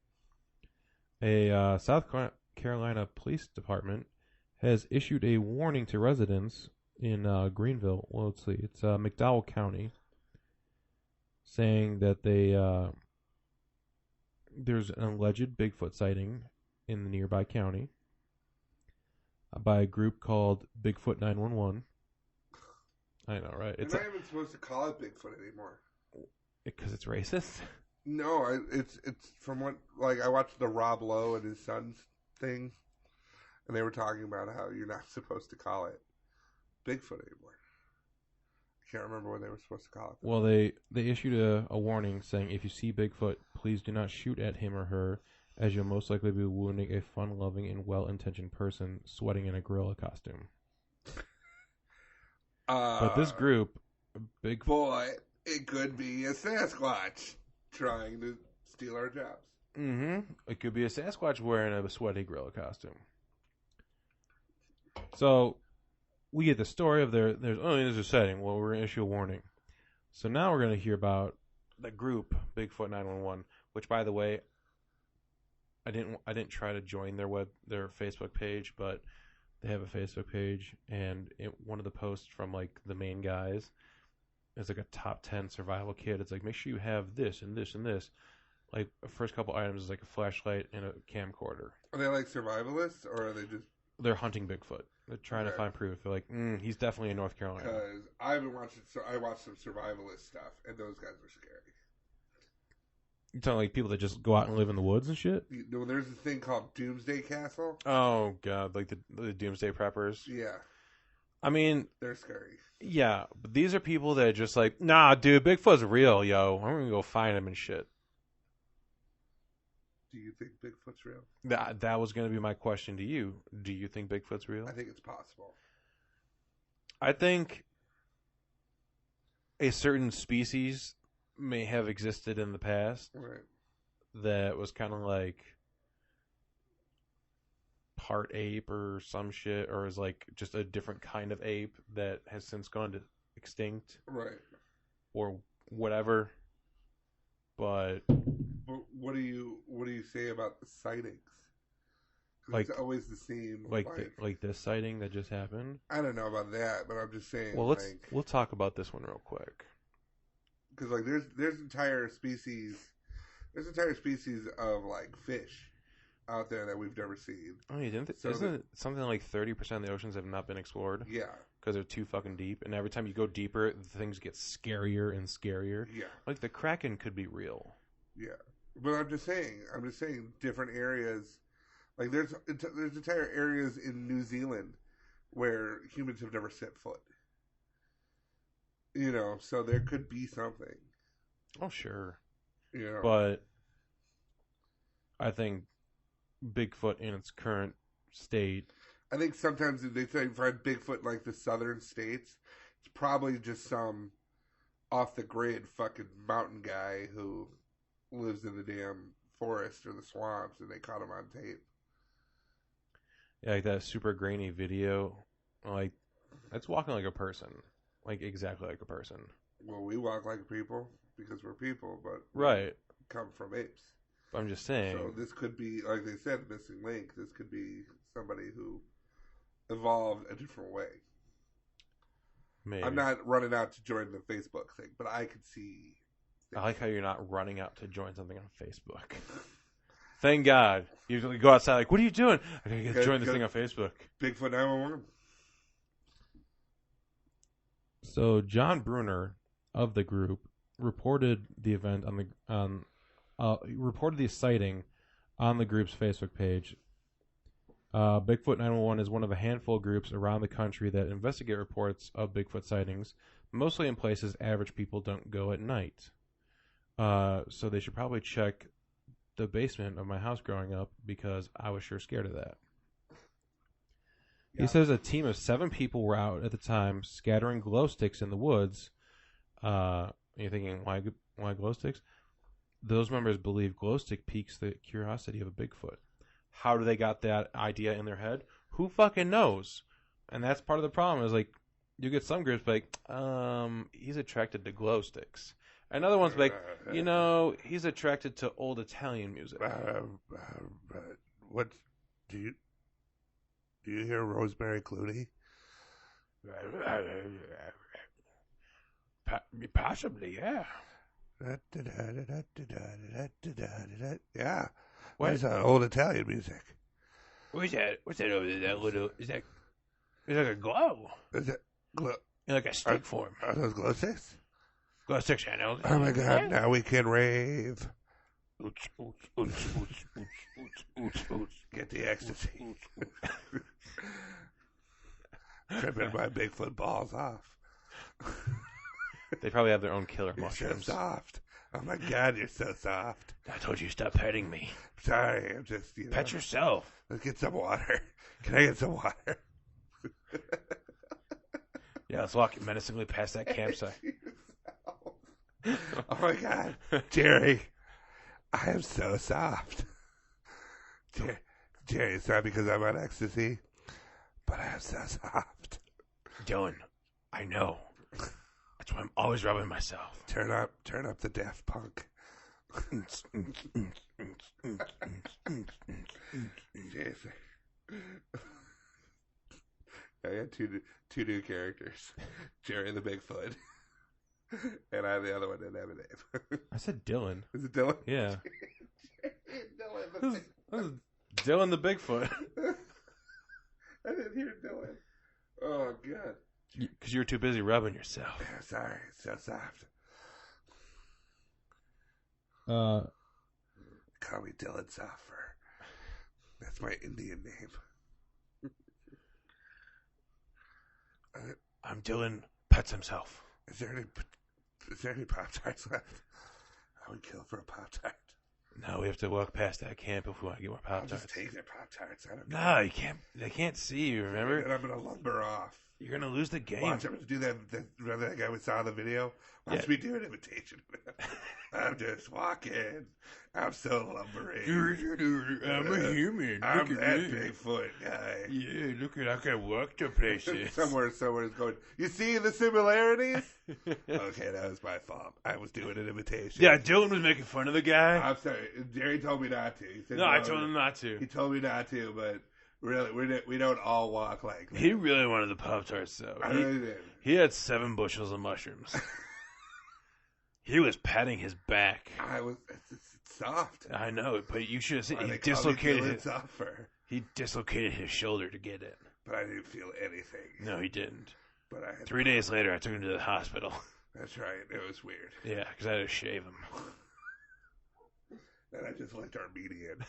F: A South Carolina Police Department has issued a warning to residents in Greenville. Well, let's see. It's McDowell County. Saying that there's an alleged Bigfoot sighting in the nearby county by a group called Bigfoot 911. I know, right?
E: It's not even supposed to call it Bigfoot anymore.
F: Because it's racist?
E: No, it's from what, like, I watched the Rob Lowe and his son's thing, and they were talking about how you're not supposed to call it Bigfoot anymore. I can't remember what they were supposed to call it.
F: Well, they issued a warning saying, if you see Bigfoot, please do not shoot at him or her, as you'll most likely be wounding a fun-loving and well-intentioned person sweating in a gorilla costume. But this group, Bigfoot...
E: Boy, it could be a Sasquatch trying to steal our jobs.
F: It could be a Sasquatch wearing a sweaty gorilla costume. So... we get the story of there's a setting. Well, we're going to issue a warning. So now we're going to hear about the group Bigfoot 911, which, by the way, I didn't try to join their Facebook page, but they have a Facebook page, and one of the posts from like the main guys is like a top 10 survival kit. It's like, make sure you have this and this and this. Like the first couple items is like a flashlight and a camcorder.
E: Are they like survivalists, or are they just?
F: They're hunting Bigfoot. They're trying to find proof. They're like, he's definitely in North Carolina.
E: Because I've been watching, I watched some survivalist stuff, and those guys are scary.
F: You talking like people that just go out and live in the woods and shit?
E: There's a thing called Doomsday Castle.
F: Oh god, like the Doomsday Preppers.
E: Yeah.
F: I mean,
E: they're scary.
F: yeah, but these are people that are just like, nah, dude, Bigfoot's real, yo. I'm gonna go find him and shit.
E: Do you think Bigfoot's real?
F: That was gonna be my question to you. Do you think Bigfoot's real?
E: I think it's possible.
F: I think a certain species may have existed in the past
E: Right.
F: that was kind of like part ape or some shit, or is like just a different kind of ape that has since gone to extinct,
E: Right.
F: or whatever. But
E: what do you say about the sightings? 'Cause
F: Like-
E: it's always the same.
F: like this sighting that just happened.
E: I don't know about that, but I'm just saying.
F: Well, we'll talk about this one real quick.
E: Because like there's entire species of like fish out there that we've never seen.
F: Oh, you didn't?
E: So
F: Isn't it something like 30% of the oceans have not been explored
E: Yeah.
F: because they're too fucking deep? And every time you go deeper, things get scarier and scarier.
E: Yeah.
F: Like the Kraken could be real.
E: Yeah. But I'm just saying different areas. Like there's entire areas in New Zealand where humans have never set foot. You know, so there could be something.
F: Oh, sure.
E: You know,
F: But I think Bigfoot in its current state,
E: I think sometimes if they find Bigfoot in, like the southern states, it's probably just some off the grid fucking mountain guy who lives in the damn forest or the swamps, and they caught him on tape.
F: yeah, like that super grainy video, like that's walking like a person, like exactly like a person.
E: Well, we walk like people because we're people, but we
F: Right.
E: come from apes.
F: I'm just saying.
E: So this could be, like they said, missing link. This could be somebody who evolved a different way.
F: Maybe.
E: I'm not running out to join the Facebook thing, but I could see.
F: I like how you're not running out to join something on Facebook. Thank God. You usually go outside like, what are you doing? I gotta join this thing on Facebook.
E: Bigfoot 911.
F: So John Bruner of the group reported the event reported the sighting on the group's Facebook page. Bigfoot 911 is one of a handful of groups around the country that investigate reports of Bigfoot sightings, mostly in places average people don't go at night. So they should probably check the basement of my house growing up, because I was sure scared of that.
E: Yeah.
F: He says a team of 7 people were out at the time scattering glow sticks in the woods. You're thinking, why glow sticks? Those members believe glow stick piques the curiosity of a Bigfoot. How do they got that idea in their head? Who fucking knows? And that's part of the problem, is like, you get some groups like, he's attracted to glow sticks. Another one's like, he's attracted to old Italian music.
E: What do you hear, Rosemary Clooney?
F: Possibly, yeah.
E: Yeah.
F: What?
E: There's old Italian music.
F: What's that over there? That little, is that like a glow?
E: Is it glow?
F: In like a stick form.
E: Are those glow sticks?
F: Glow sticks, I know.
E: Oh my God! Now we can rave. Get the ecstasy. Tripping my Bigfoot balls off.
F: They probably have their own killer
E: You're
F: mushrooms.
E: so soft. Oh my God, you're so soft.
F: I told you stop petting me.
E: Sorry, I'm just,
F: Pet yourself.
E: Let's get some water. Can I get some water?
F: Yeah, let's walk menacingly past that campsite.
E: Oh my God, Jerry, I am so soft. Jerry, it's not because I'm on ecstasy, but I am so soft.
F: Dylan, I know. That's why I'm always rubbing myself.
E: Turn up the Daft Punk. Jason. I got two new characters, Jerry the Bigfoot, and I'm the other one that didn't have a name.
F: I said Dylan.
E: Is it Dylan?
F: Yeah.
E: Dylan the Bigfoot.
F: Dylan the Bigfoot.
E: I didn't hear Dylan. Oh God.
F: Because you were too busy rubbing yourself.
E: Yeah, sorry, it's so soft. Call me Dylan Soffer. That's my Indian name.
F: I'm Dylan. Pets himself.
E: Is there any Pop-Tarts left? I would kill for a Pop-Tart.
F: No, we have to walk past that camp if we want to get more
E: I'll
F: Pop-Tarts.
E: just take their Pop-Tarts. I don't
F: No,
E: care.
F: you can't. They can't see you. Remember?
E: And I'm gonna lumber off.
F: You're gonna lose the game.
E: Watch, I'm gonna do that. Remember that guy we saw in the video? Watch me do an imitation. I'm just walking. I'm so lumbering.
F: I'm a human.
E: I'm
F: Look
E: that
F: at me.
E: Bigfoot guy.
F: Yeah, look at I can walk to places.
E: Somewhere's going. You see the similarities? Okay, that was my fault. I was doing an imitation.
F: Yeah, Dylan was making fun of the guy.
E: I'm sorry. Jerry told me not to. He said,
F: No, I told him not to.
E: He told me not to, but really, we don't all walk like that.
F: He really wanted the Pop-Tarts, though.
E: I really did.
F: He had 7 bushels of mushrooms. He was patting his back.
E: It's soft.
F: I know, but you should have seen.
E: Why
F: He
E: they call me
F: dislocated
E: Dylan
F: his.
E: Suffer.
F: He dislocated his shoulder to get it.
E: But I didn't feel anything.
F: No, he didn't.
E: But I had
F: 3 days later, I took him to the hospital.
E: That's right. It was weird.
F: Yeah, because I had to shave him.
E: And I just left our meeting in.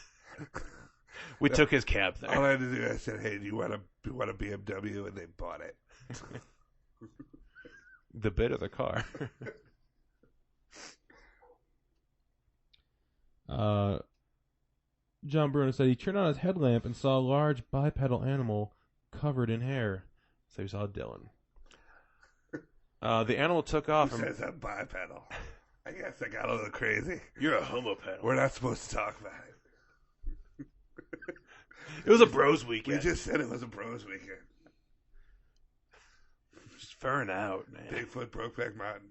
F: We took his cab
E: All
F: there.
E: I had to do, I said, "Hey, do you want a BMW?" And they bought it.
F: The bit of the car.
A: John Bruno said he turned on his headlamp and saw a large bipedal animal covered in hair.
F: So he saw Dylan. The animal took off.
E: Who says I'm bipedal? I guess I got a little crazy.
F: You're a homopedal.
E: We're not supposed to talk about it.
F: It was a bros
E: We
F: weekend.
E: just said it was a bros weekend.
F: Just furring out, man.
E: Bigfoot, Brokeback Mountain.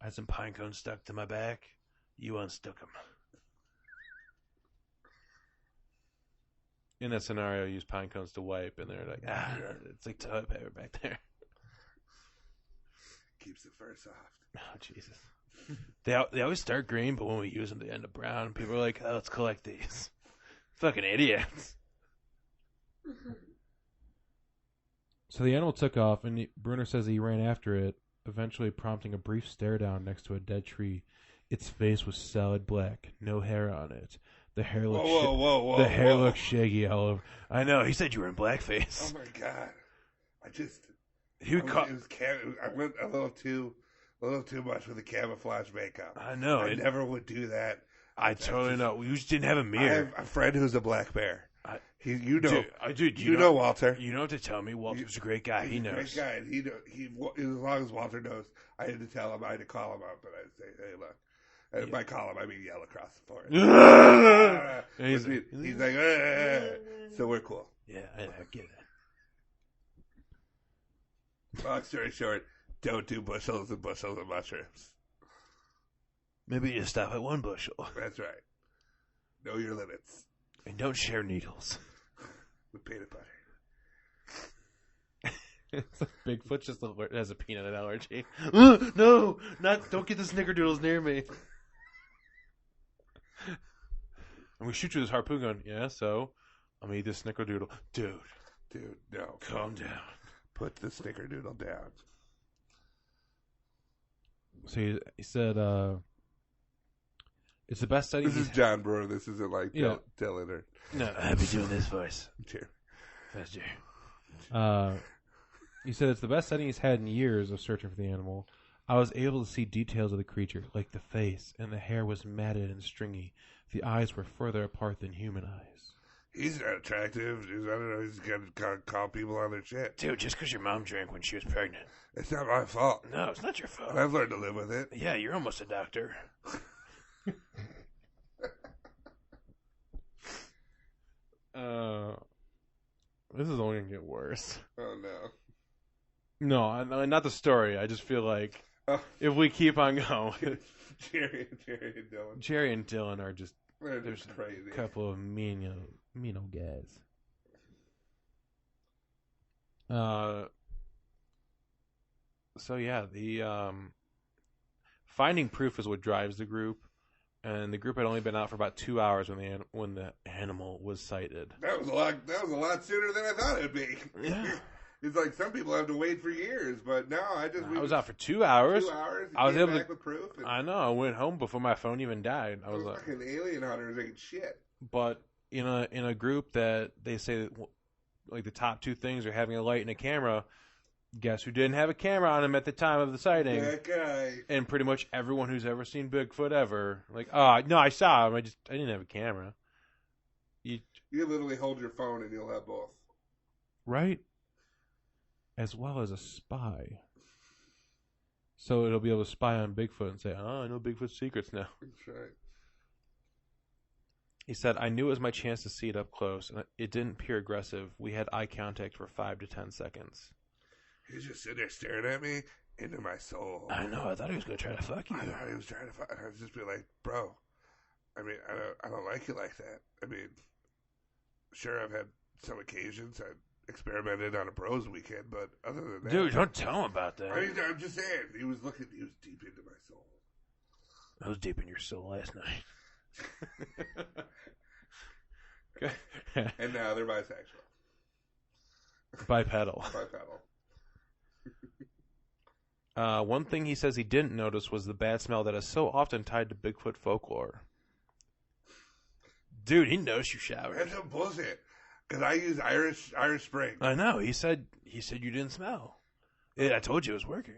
F: I had some pine cones stuck to my back. You unstuck them. In that scenario, I used pine cones to wipe, and they're like, it's like toilet paper back there.
E: Keeps the fur soft.
F: Oh, Jesus. They always start green, but when we use them, they end up brown. People are like, oh, let's collect these. Fucking idiots.
A: So the animal took off, and Bruner says he ran after it, eventually prompting a brief stare down next to a dead tree. Its face was solid black, no hair on it. The hair looked
E: Whoa.
A: The hair looked shaggy all over.
F: I know. He said you were in blackface.
E: Oh my god!
F: I
E: I went a little too much with the camouflage makeup.
F: I know.
E: I never would do that.
F: I totally know. We just didn't have a
E: I
F: mirror.
E: have a friend who's a black bear. You
F: Dude,
E: know Walter.
F: You know what to tell me. Walter's a great guy. He
E: He's a
F: knows.
E: great guy, and as long as Walter knows, I had to tell him. I had to call him up, and I'd say, "Hey, look." And by call him, I mean yell across the forest. He's like, so we're cool.
F: Yeah, I get it.
E: Long story short, don't do bushels and bushels of mushrooms.
F: Maybe you stop at 1 bushel.
E: That's right. Know your limits.
F: And don't share needles.
E: With peanut butter.
A: It's like
F: Bigfoot just has a peanut allergy. No, don't get the snickerdoodles near me. I'm gonna shoot you with this harpoon gun. Yeah, so I'm gonna eat this snickerdoodle. Dude,
E: no.
F: calm down.
E: Put the snickerdoodle down.
A: So he said it's the best setting.
E: This is John Brewer. This isn't like
A: Yeah.
E: Dylan or...
F: No, I'd be doing this voice.
E: Cheers.
F: That's you.
A: He said it's the best setting he's had in years of searching for the animal. I was able to see details of the creature, like the face, and the hair was matted and stringy. The eyes were further apart than human eyes.
E: He's not attractive. I don't know. He's got to call people on their shit.
F: Dude, just because your mom drank when she was pregnant.
E: It's not my fault.
F: No, it's not your fault.
E: I've learned to live with it.
F: Yeah, you're almost a doctor.
A: This is only gonna get worse.
E: Oh, no.
A: No, not the story. I just feel like
E: Oh.
A: if we keep on going,
E: Jerry and Dylan.
A: Jerry and Dylan are just
E: They're
A: there's
E: just crazy.
A: a couple of mean old guys.
F: So yeah, the finding proof is what drives the group, and the group had only been out for about 2 hours when the animal was sighted.
E: That was a lot sooner than I thought it'd be.
F: Yeah.
E: It's like some people have to wait for years, but no, I
F: was out for 2 hours.
E: 2 hours.
F: I was
E: came
F: able
E: back
F: to.
E: with proof. And
F: I know. I went home before my phone even died. I was
E: those
F: like,
E: fucking alien hunters ain't shit.
F: but in a group that they say like the top two things are having a light and a camera. Guess who didn't have a camera on him at the time of the sighting?
E: That guy.
F: And pretty much everyone who's ever seen Bigfoot ever, like, oh no, I saw him. I didn't have a camera.
E: You literally hold your phone and you'll have both.
F: Right? As well as a spy. So it'll be able to spy on Bigfoot and say, oh, I know Bigfoot's secrets now.
E: That's right.
F: He said, I knew it was my chance to see it up close, and it didn't appear aggressive. We had eye contact for 5 to 10 seconds.
E: He was just sitting there staring at me into my soul.
F: I know. I thought he was going to try to fuck you.
E: I thought he was trying to fuck. I was just be like, bro, I mean, I don't like you like that. I mean, sure, I've had some occasions. I experimented on a bros weekend, but other than that...
F: Dude, don't tell him about that.
E: I mean, I'm just saying, he was deep into my soul.
F: I was deep in your soul last night.
E: And now they're bisexual.
F: Bipedal.
E: Bipedal.
F: One thing he says he didn't notice was the bad smell that is so often tied to Bigfoot folklore. Dude, he noticed you showered.
E: That's some bullshit. Because I use Irish Spring.
F: I know. He said you didn't smell. I told you it was working.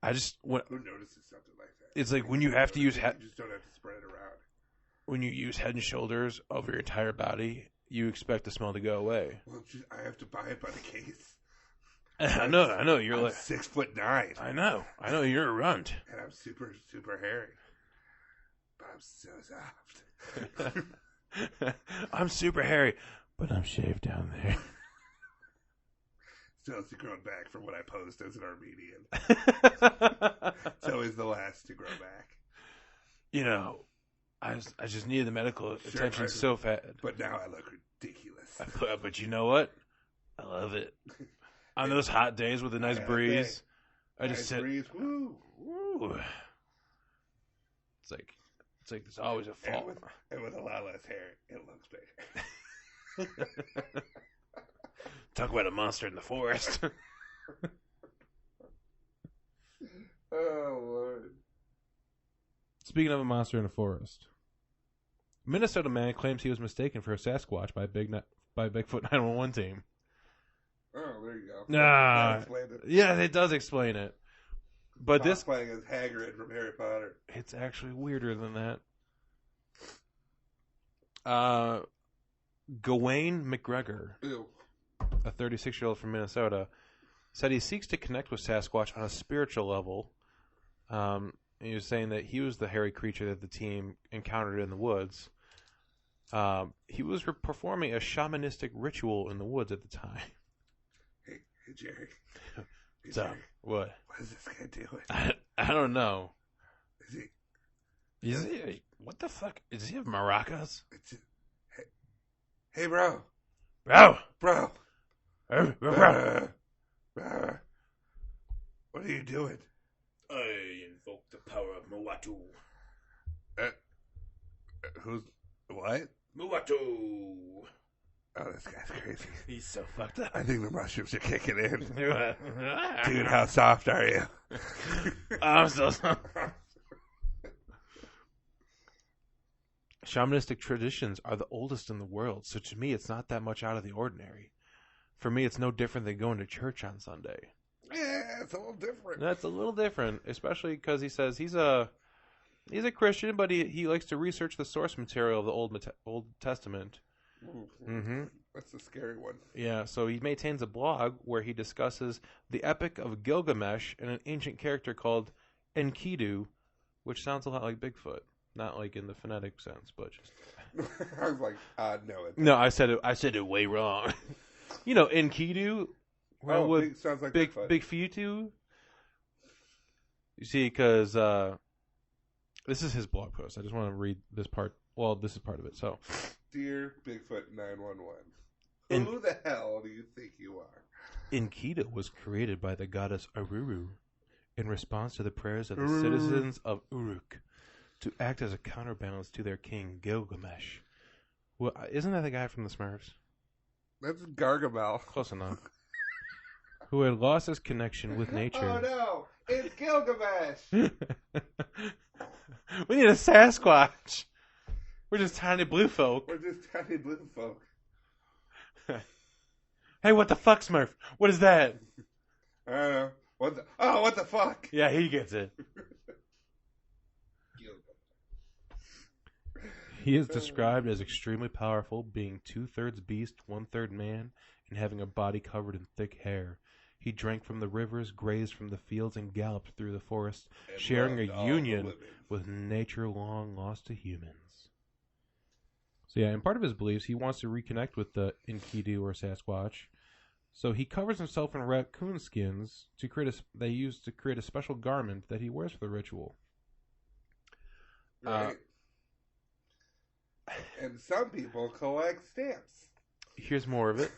E: I'm just saying. Who notices something like that?
F: It's like when you have to use
E: You just don't have to spread it around.
F: when you use Head and Shoulders over your entire body, you expect the smell to go away.
E: Well, I have to buy it by the case.
F: I know. You're
E: I'm
F: like
E: 6'9".
F: I know. You're a runt.
E: And I'm super, super hairy. But I'm so soft.
F: I'm super hairy, but I'm shaved down there.
E: Still hasn't grown back from what I posed as an Armenian. It's always the last to grow back.
F: You know, I just needed the medical attention so fast.
E: But now I look ridiculous.
F: But you know what? I love it. On those hot days with a nice breeze, I just sit.
E: Breeze, woo.
F: Woo. It's like there's always a fall.
E: And with a lot less hair, it looks bigger.
F: Talk about a monster in the forest.
E: Oh, Lord.
A: Speaking of a monster in a forest, Minnesota man claims he was mistaken for a Sasquatch by Bigfoot 911 team.
E: Oh, there you go.
A: Nah.
E: That explained it.
A: Yeah, it does explain it. But this
E: playing as Hagrid from Harry Potter.
A: It's actually weirder than that.
F: Gawain McGregor,
E: Ew.
F: a 36-year-old from Minnesota, said he seeks to connect with Sasquatch on a spiritual level. He was saying that he was the hairy creature that the team encountered in the woods. He was performing a shamanistic ritual in the woods at the time.
E: Hey, Jerry.
F: So,
E: Jerry.
F: what?
E: What is this guy doing?
F: I don't know.
E: Is he?
F: What the fuck? Does he have maracas?
E: Hey, bro.
F: Bro!
E: Bro.
F: Bro!
E: What are you doing?
F: I invoke the power of Muatu.
E: Who's... What?
F: Muatu!
E: Oh, this guy's crazy.
F: He's so fucked up.
E: I think the mushrooms are kicking in. Dude, how soft are you?
F: I'm so soft. Shamanistic traditions are the oldest in the world, so to me it's not that much out of the ordinary. For me, it's no different than going to church on Sunday.
E: Yeah, it's a little different.
F: That's a little different, especially because he says he's a Christian, but he likes to research the source material of the Old Testament.
E: Mm-hmm. That's a scary one.
F: Yeah, so he maintains a blog where he discusses the Epic of Gilgamesh and an ancient character called Enkidu, which sounds a lot like Bigfoot. Not like in the phonetic sense, but just...
E: I was like, no.
F: No, I said it way wrong. You know, Enkidu...
E: sounds like Bigfoot.
F: Bigfoot. You see, because this is his blog post. I just want to read this part. Well, this is part of it. So,
E: Dear Bigfoot 911, who the hell do you think you are?
F: Enkidu was created by the goddess Aruru in response to the prayers of the citizens of Uruk to act as a counterbalance to their king Gilgamesh. Well, isn't that the guy from the Smurfs?
E: That's Gargamel.
F: Close enough. Who had lost his connection with nature.
E: Oh no, it's Gilgamesh!
F: We need a Sasquatch. We're just tiny blue folk.
E: We're just tiny blue folk.
F: Hey, what the fuck, Smurf? What is that?
E: I don't know. What the fuck?
F: Yeah, he gets it. He is described as extremely powerful, being 2/3 beast, 1/3 man, and having a body covered in thick hair. He drank from the rivers, grazed from the fields, and galloped through the forest,
E: And
F: sharing
E: loved
F: a
E: all
F: union
E: the women.
F: with nature long lost to humans. So yeah, and part of his beliefs, he wants to reconnect with the Enkidu or Sasquatch. So he covers himself in raccoon skins they use to create a special garment that he wears for the ritual.
E: Right. And some people collect stamps.
F: Here's more of it.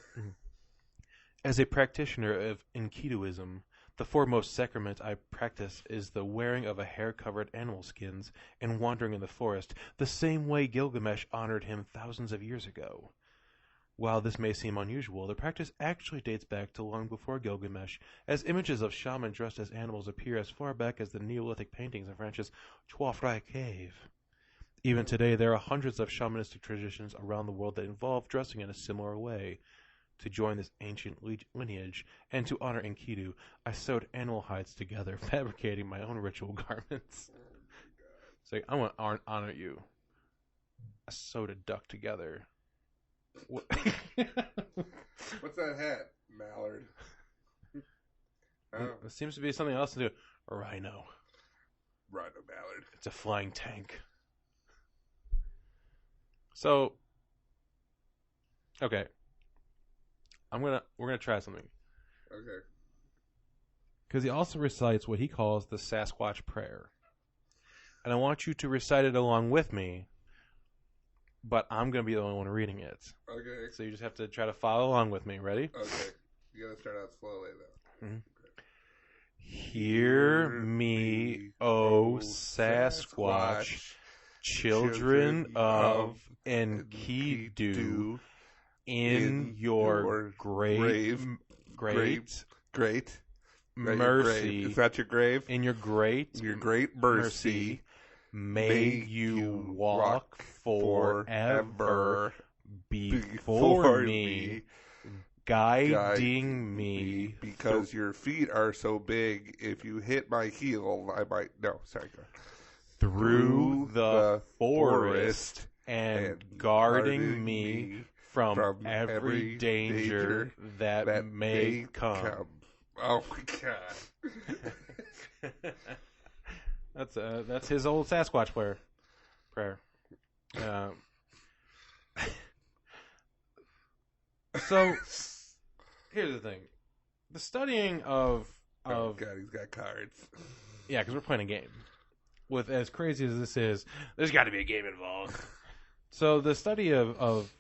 F: As a practitioner of Enkiduism, the foremost sacrament I practice is the wearing of a hair-covered animal skins and wandering in the forest, the same way Gilgamesh honored him thousands of years ago. While this may seem unusual, the practice actually dates back to long before Gilgamesh, as images of shamans dressed as animals appear as far back as the Neolithic paintings in France's Trois Cave. Even today, there are hundreds of shamanistic traditions around the world that involve dressing in a similar way. To join this ancient lineage and to honor Enkidu, I sewed animal hides together, fabricating my own ritual garments. It's like, I want to honor you. I sewed a duck together.
E: What's that hat? Mallard. Oh,
F: It seems to be something else to do. A rhino.
E: Rhino mallard.
F: It's a flying tank. So, okay. We're gonna try something.
E: Okay.
F: Because he also recites what he calls the Sasquatch prayer. And I want you to recite it along with me, but I'm going to be the only one reading it.
E: Okay.
F: So you just have to try to follow along with me. Ready?
E: Okay. You gotta start out slowly though.
F: Mm-hmm. Hear me, O Sasquatch, children of Enkidu, in your great mercy.
E: Is that your grave?
F: In your great
E: mercy,
F: may you walk forever before me, guiding me.
E: Because your feet are so big, if you hit my heel, I might... No, sorry. Go.
F: Through the forest and guarding me from every danger that may come.
E: Oh my god.
F: That's his old Sasquatch prayer. So here's the thing: the studying of
E: Oh god, he's got cards.
F: Yeah, because we're playing a game. With as crazy as this is, there's got to be a game involved. So the study of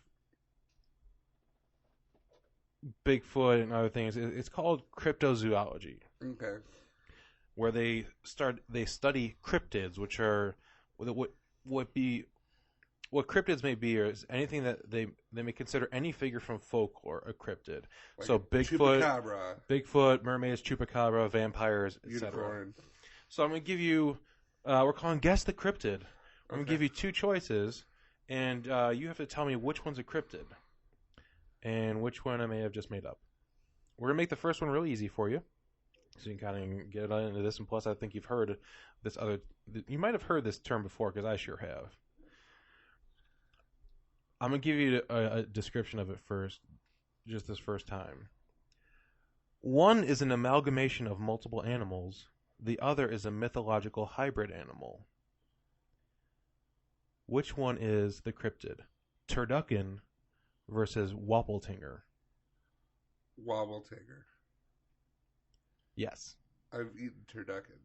F: Bigfoot and other things, it's called cryptozoology.
E: Okay.
F: Where they study cryptids, which are what cryptids may be, or is anything that they may consider any figure from folklore a cryptid.
E: Like
F: so
E: Chupacabra,
F: Bigfoot, mermaids, chupacabra, vampires, etc.
E: unicorn.
F: So I'm going to give you, we're calling Guess the Cryptid. I'm going to give you two choices, and you have to tell me which one's a cryptid and which one I may have just made up. We're going to make the first one really easy for you, so you can kind of get into this, and plus I think you've heard this you might have heard this term before, because I sure have. I'm going to give you a description of it first, just this first time. One is an amalgamation of multiple animals. The other is a mythological hybrid animal. Which one is the cryptid? Turducken versus Wappletinger.
E: Wobbletinger.
F: Yes.
E: I've eaten turducken.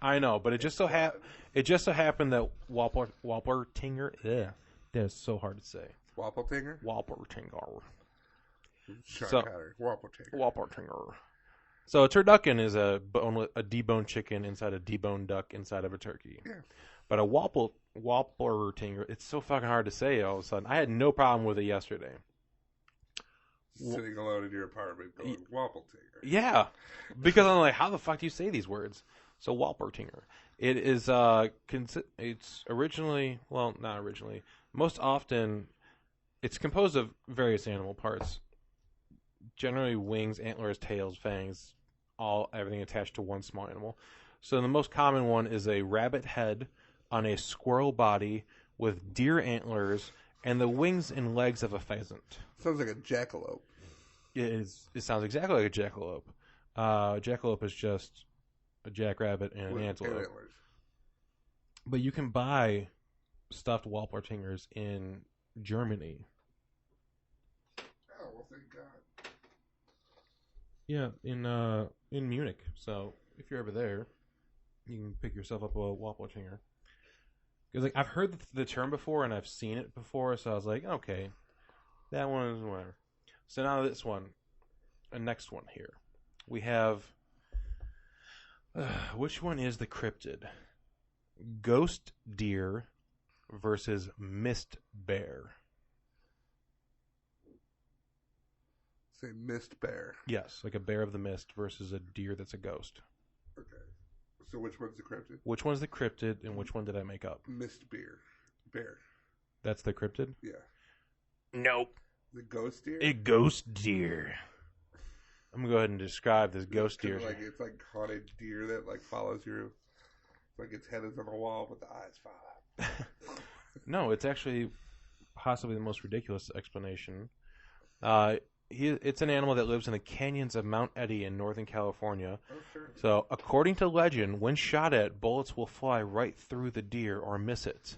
F: I know, but it just so happened that Wappletinger. Yeah, that is so hard to say.
E: Wappletinger.
F: Wappletinger.
E: Wappletinger.
F: So a turducken is a deboned chicken inside a deboned duck inside of a turkey.
E: Yeah.
F: But a Wappletinger, it's so fucking hard to say all of a sudden. I had no problem with it yesterday.
E: Sitting alone in your apartment going, Wappletinger.
F: Yeah, because I'm like, how the fuck do you say these words? So Wappletinger. It is, it's originally, well, not originally, most often It's composed of various animal parts. Generally wings, antlers, tails, fangs, everything attached to one small animal. So the most common one is a rabbit head on a squirrel body with deer antlers and the wings and legs of a pheasant.
E: Sounds like a jackalope.
F: It sounds exactly like a jackalope. Jackalope is just a jackrabbit and an antelope.
E: Antlers.
F: But you can buy stuffed Waldorfingers in Germany.
E: Oh, well, thank God.
F: Yeah, in Munich. So if you're ever there, you can pick yourself up a Waldorfinger. Because like I've heard the term before and I've seen it before, so I was like, okay, that one is whatever. So now this one, the next one here, we have. Which one is the cryptid? Ghost deer versus mist bear.
E: Say mist bear.
F: Yes, like a bear of the mist versus a deer that's a ghost.
E: Okay. So which one's the cryptid?
F: Which one's the cryptid and which one did I make up?
E: Mist bear. Bear.
F: That's the cryptid?
E: Yeah.
F: Nope.
E: The ghost deer?
F: A ghost deer. I'm going to go ahead and describe this ghost deer.
E: Like, it's like haunted deer that like follows you. It's like its head is on the wall, but the eyes fall out.
F: No, it's actually possibly the most ridiculous explanation. It's an animal that lives in the canyons of Mount Eddy in Northern California.
E: Oh, sure.
F: So, according to legend, when shot at, bullets will fly right through the deer or miss it.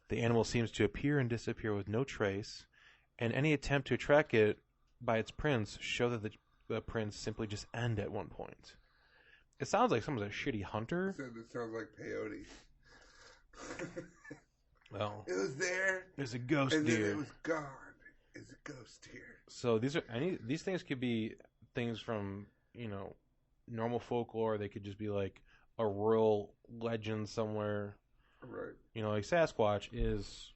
F: The animal seems to appear and disappear with no trace, and any attempt to track it by its prints show that the prints simply just end at one point. It sounds like someone's a shitty hunter.
E: It sounds like peyote.
F: Well,
E: it was there.
F: There's a ghost
E: and
F: deer.
E: Then it was gone. It's a ghost deer.
F: So these things could be things from, normal folklore. They could just be like a rural legend somewhere.
E: Right.
F: Like Sasquatch is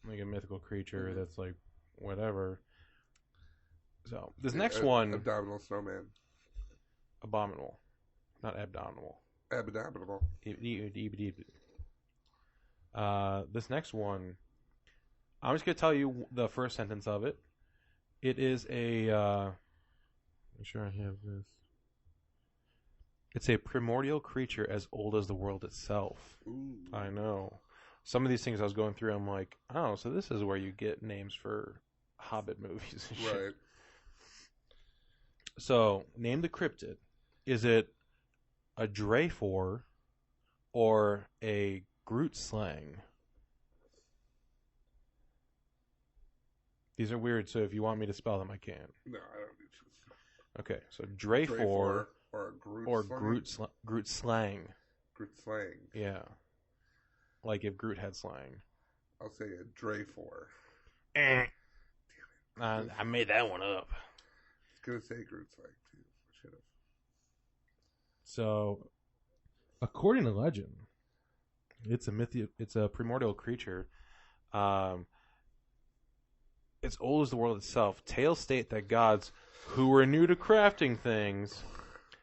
F: like a mythical creature that's like whatever. So this next one,
E: Abominable snowman.
F: Abominable, not abdominal.
E: Abominable.
F: This next one, I'm just gonna tell you the first sentence of it. It is a. Make sure I have this. It's a primordial creature as old as the world itself.
E: Ooh.
F: I know. Some of these things I was going through, I'm like, oh, so this is where you get names for Hobbit movies and shit.
E: Right.
F: So, name the cryptid. Is it a Drafor or a Groot slang? These are weird, so if you want me to spell them, I can.
E: No, I don't need to.
F: Okay, so Drafor
E: or Groot
F: or
E: slang?
F: Groot slang.
E: Groot slang.
F: Yeah. Like if Groot had slang.
E: I'll say a Drafor.
F: I made that one up.
E: I was going to say Groot slang, too. I should have.
F: So, according to legend, it's a primordial creature. It's old as the world itself. Tales state that gods who were new to crafting things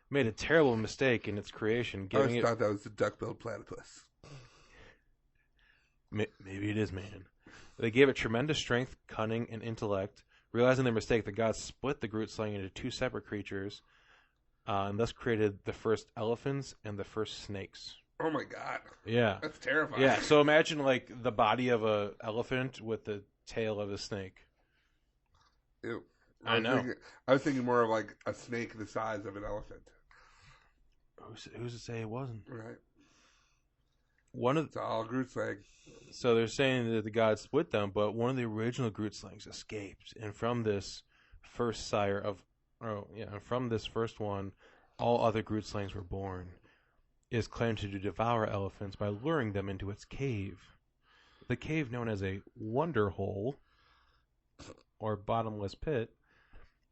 F: made a terrible mistake in its creation,
E: I always thought that was the duck-billed platypus.
F: Maybe it is, man. They gave it tremendous strength, cunning, and intellect. Realizing their mistake, the gods split the Groot slang into two separate creatures, and thus created the first elephants and the first snakes.
E: Oh my god.
F: Yeah.
E: That's terrifying.
F: Yeah, so imagine like the body of a elephant with the tail of a snake.
E: Ew.
F: I know.
E: I was thinking more of like a snake the size of an elephant.
F: Who's to say it wasn't?
E: Right.
F: It's
E: all Groot slang.
F: So they're saying that the gods split them, but one of the original Groot slangs escaped, and from this first from this first one, all other Groot slangs were born. It is claimed to devour elephants by luring them into its cave. The cave, known as a wonder hole or bottomless pit,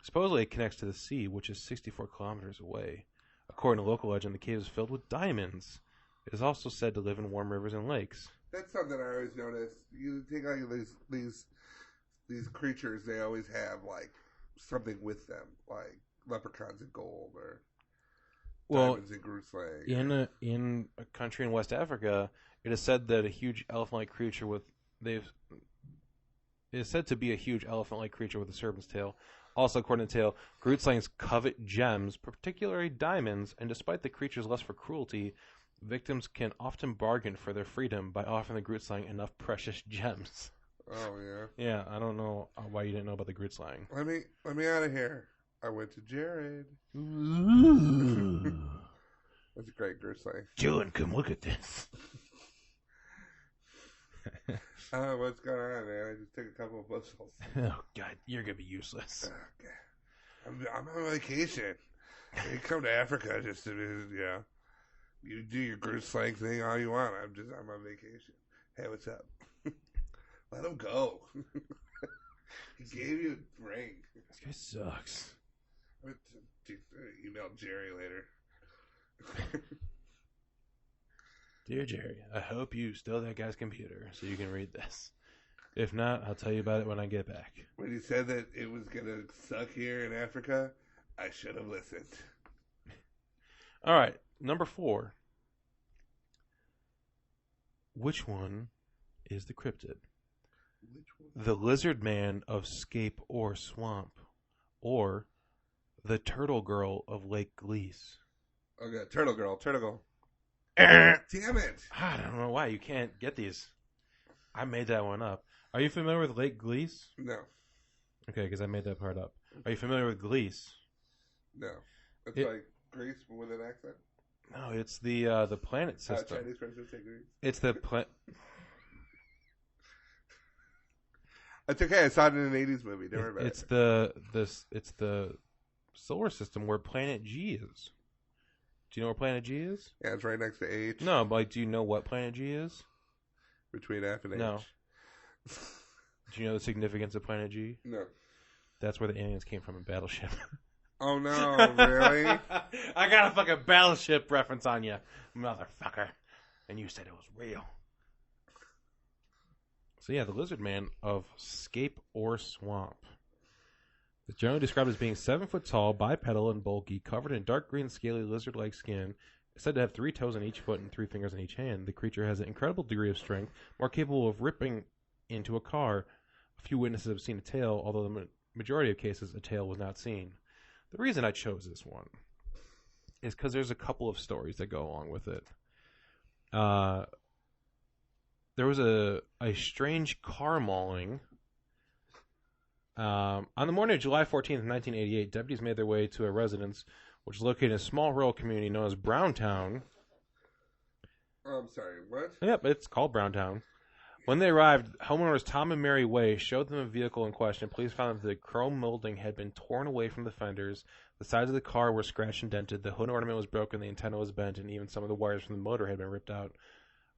F: supposedly connects to the sea, which is 64 kilometers away. According to local legend, the cave is filled with diamonds. It is also said to live in warm rivers and lakes.
E: That's something I always notice. You think like these creatures, they always have like something with them, like leprechauns in gold or diamonds in Groot slang.
F: In a country in West Africa, it is said that a huge elephant-like creature It is said to be a huge elephant-like creature with a serpent's tail. Also, according to the tale, Grootslangs covet gems, particularly diamonds, and despite the creature's lust for cruelty, victims can often bargain for their freedom by offering the Grootslang enough precious gems.
E: Oh, yeah.
F: Yeah, I don't know why you didn't know about the Grootslang.
E: Let me out of here. I went to Jared. That's a great Grootslang.
F: Dylan, come look at this.
E: What's going on, man? I just took a couple of bushels.
F: Oh, God, you're going to be useless.
E: Okay. I'm on vacation. You come to Africa just to, you do your Grootslang thing all you want. I'm on vacation. Hey, what's up? Let him go. He gave you a ring.
F: This guy sucks.
E: Email Jerry later.
F: Dear Jerry, I hope you stole that guy's computer so you can read this. If not, I'll tell you about it when I get back.
E: When he said that it was going to suck here in Africa, I should have listened.
F: All right, number 4. Which one is the cryptid?
E: Which one?
F: The lizard man of Scape or Swamp, or the turtle girl of Lake Gleese.
E: Okay, Turtle Girl. Damn it!
F: I don't know why you can't get these. I made that one up. Are you familiar with Lake Gleese?
E: No.
F: Okay, because I made that part up. Are you familiar with Gleese?
E: No. It's like Greece, but with an accent?
F: No, it's the planet system.
E: Chinese person say Greece.
F: It's the
E: It's okay. I saw it in an 80s movie. Don't worry about
F: it's
E: it.
F: it's the solar system where planet G is. Do you know where planet G is?
E: Yeah, it's right next to H.
F: No, but do you know what planet G is?
E: Between F and H.
F: No. Do you know the significance of planet G?
E: No.
F: That's where the aliens came from in Battleship.
E: Oh, no. Really?
F: I got a fucking Battleship reference on you, motherfucker. And you said it was real. So yeah, the lizard man of Scape or Swamp. It's generally described as being 7 foot tall, bipedal, and bulky, covered in dark green, scaly, lizard-like skin. It's said to have 3 toes on each foot and 3 fingers on each hand. The creature has an incredible degree of strength, more capable of ripping into a car. A few witnesses have seen a tail, although the majority of cases, a tail was not seen. The reason I chose this one is because there's a couple of stories that go along with it. There was a strange car mauling. On the morning of July 14th, 1988, deputies made their way to a residence which is located in a small rural community known as Browntown.
E: Oh, I'm sorry, what?
F: Yep, it's called Browntown. When they arrived, homeowners Tom and Mary Way showed them the vehicle in question. Police found that the chrome molding had been torn away from the fenders. The sides of the car were scratched and dented. The hood ornament was broken. The antenna was bent, and even some of the wires from the motor had been ripped out.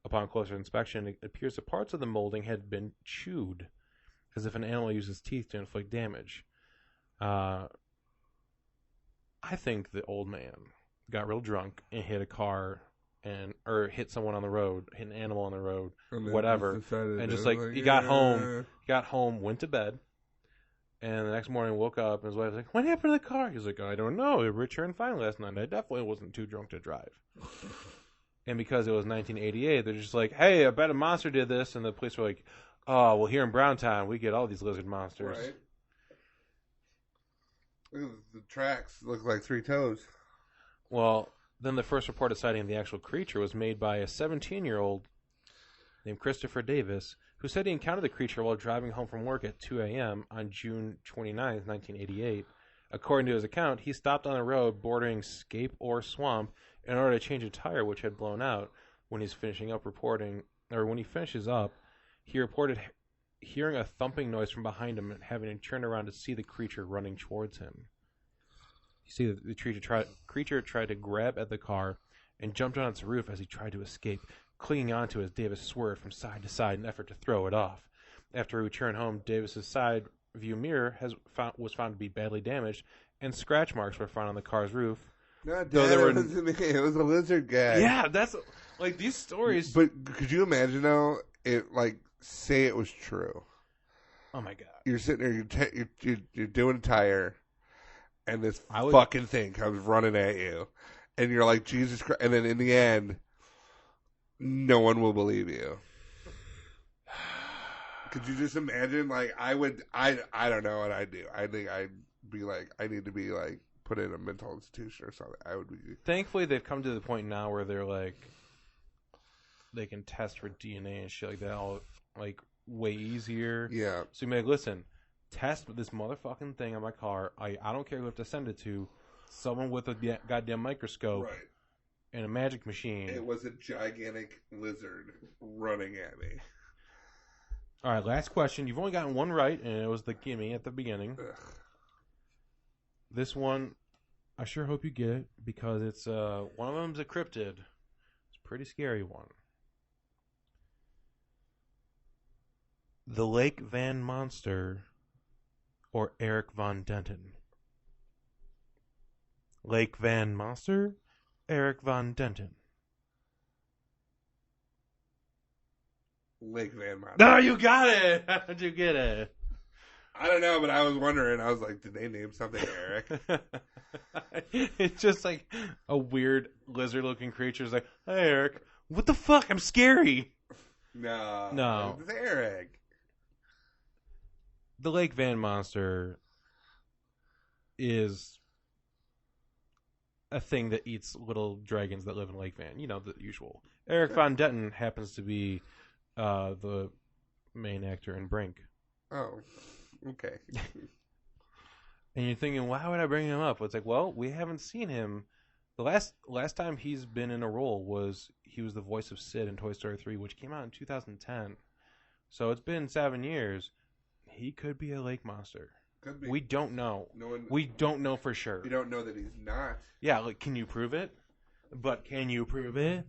F: Upon closer inspection, it appears that parts of the molding had been chewed, as if an animal uses teeth to inflict damage. I think the old man got real drunk and hit a car or hit someone on the road, hit an animal on the road, whatever, and just like he got home, went to bed, and the next morning woke up and his wife was like, "What happened to the car?" He's like, "I don't know. It returned fine last night. I definitely wasn't too drunk to drive." And because it was 1988, they're just like, "Hey, I bet a monster did this," and the police were like, "Oh, well, here in Browntown, we get all these lizard monsters."
E: Right. Look at the tracks. Look like 3 toes.
F: Well, then the first reported sighting of the actual creature was made by a 17-year-old named Christopher Davis, who said he encountered the creature while driving home from work at 2 a.m. on June 29, 1988. According to his account, he stopped on a road bordering Scape or Swamp in order to change a tire which had blown out. When he finishes up, he reported hearing a thumping noise from behind him and having to turn around to see the creature running towards him. You see that the creature tried to grab at the car and jumped on its roof as he tried to escape, clinging onto it as Davis swerved from side to side in an effort to throw it off. After he returned home, Davis's side view mirror was found to be badly damaged, and scratch marks were found on the car's roof.
E: No, Dad, it wasn't me. It was a lizard guy.
F: Yeah, that's like these stories.
E: But could you imagine though? It like say it was true.
F: Oh my god!
E: You're sitting there, you're doing a tire, and this fucking thing comes running at you, and you're like, Jesus Christ! And then in the end, no one will believe you Could you just imagine? Like, I don't know what I'd do. I think I'd be like, I need to be like put in a mental institution or something. I would be.
F: Thankfully, they've come to the point now where they're like, they can test for DNA and shit like that, all like way easier.
E: Yeah.
F: So you may like, listen, test this motherfucking thing on my car. I don't care who I have to send it to. Someone with a goddamn microscope
E: Right.
F: and a magic machine.
E: It was a gigantic lizard running at me.
F: All right, last question. You've only gotten one right, and it was the gimme at the beginning.
E: Ugh.
F: This one, I sure hope you get it, because it's one of them's a cryptid. It's a pretty scary one. The Lake Van Monster or Eric Von Denton? Lake Van Monster, Eric Von Denton.
E: Lake Van Monster.
F: No, you got it! How did you get it?
E: I don't know, but I was wondering. I was like, did they name something Eric?
F: It's just like a weird lizard-looking creature. It's like, hey, Eric, what the fuck? I'm scary.
E: No. It's Eric.
F: The Lake Van Monster is a thing that eats little dragons that live in Lake Van. You know, the usual. Eric Von Denton happens to be the main actor in Brink.
E: Oh, okay.
F: And you're thinking, why would I bring him up? It's like, well, we haven't seen him. The last time he's been in a role was he was the voice of Sid in Toy Story 3, which came out in 2010. So it's been 7 years. He could be a lake monster.
E: Could be.
F: We don't know.
E: No
F: We don't know for sure.
E: We don't know that he's not.
F: Yeah, like, can you prove it? But can you prove it?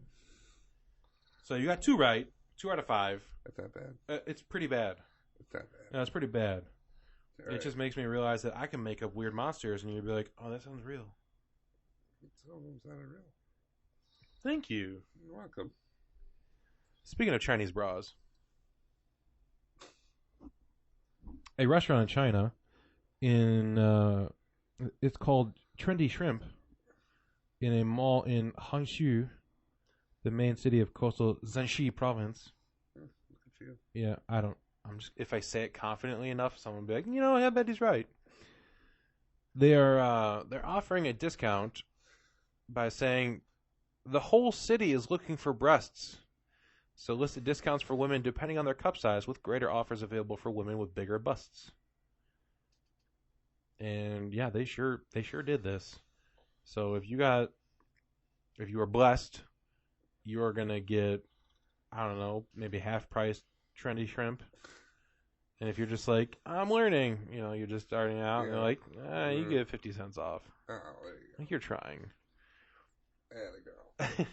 F: So you got 2 right. 2 out of 5.
E: That's not bad.
F: It's pretty bad.
E: It's not bad.
F: No, it's pretty bad.
E: All right.
F: It just makes me realize that I can make up weird monsters, and you'd be like, "Oh, that sounds real."
E: Some of them sounded real.
F: Thank you.
E: You're welcome.
F: Speaking of Chinese bras,
A: A restaurant in China, it's called Trendy Shrimp, in a mall in Hangzhou, the main city of coastal Zhenxi province.
E: Look at you.
A: Yeah,
F: if I say it confidently enough, someone will be like, I bet he's right. They're offering a discount by saying the whole city is looking for breasts. So listed discounts for women depending on their cup size, with greater offers available for women with bigger busts. And yeah, they sure did this. So if you are blessed, you are gonna get, I don't know, maybe half price Trendy Shrimp. And if you're just like, I'm learning, you're just starting out, and they're like, you get 50 cents off.
E: Oh, there you
F: I think you're trying.
E: go. There you go.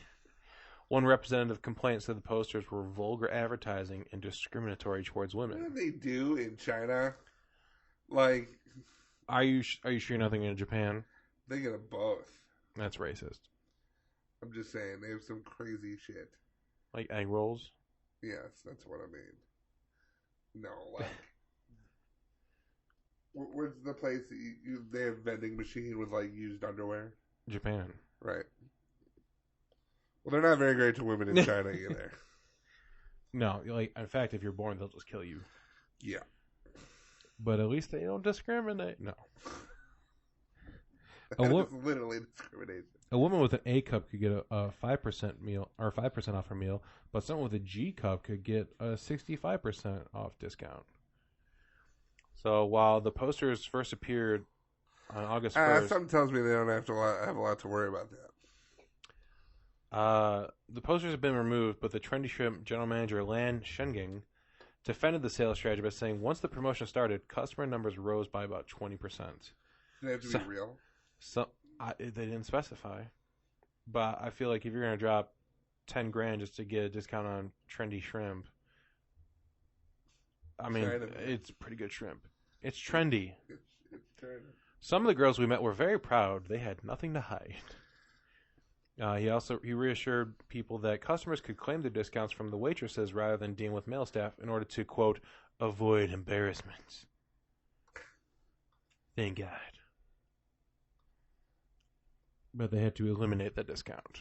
F: One representative complaint said the posters were vulgar advertising and discriminatory towards
E: What
F: women.
E: do they do in China? Like,
F: Are you sure you're not thinking of Japan?
E: they get a both.
F: That's racist.
E: I'm just saying, they have some crazy shit.
F: Like egg rolls?
E: Yes, that's what I mean. No, like, where's the place that they have vending machine with like used underwear?
F: Japan.
E: Right. Well, they're not very great to women in China either.
F: No, in fact, if you're born, they'll just kill you.
E: Yeah.
F: But at least they don't discriminate. No.
E: It's literally discrimination.
A: A woman with an A cup could get a 5% meal, or 5% off her meal, but someone with a G cup could get a 65% off discount.
F: So while the posters first appeared on August 1st,
E: Something tells me they don't have a lot to worry about that.
F: the posters have been removed, but the Trendy Shrimp general manager Lan Shenging defended the sales strategy by saying once the promotion started, customer numbers rose by about 20%.
E: They have to be real.
F: They didn't specify, but I feel like if you're going to drop $10,000 just to get a discount on Trendy Shrimp, I mean, it's pretty good shrimp. It's trendy.
E: It's trendy.
F: Some of the girls we met were very proud. They had nothing to hide. He reassured people that customers could claim their discounts from the waitresses rather than dealing with male staff in order to, quote, avoid embarrassment. Thank God. But they had to eliminate the discount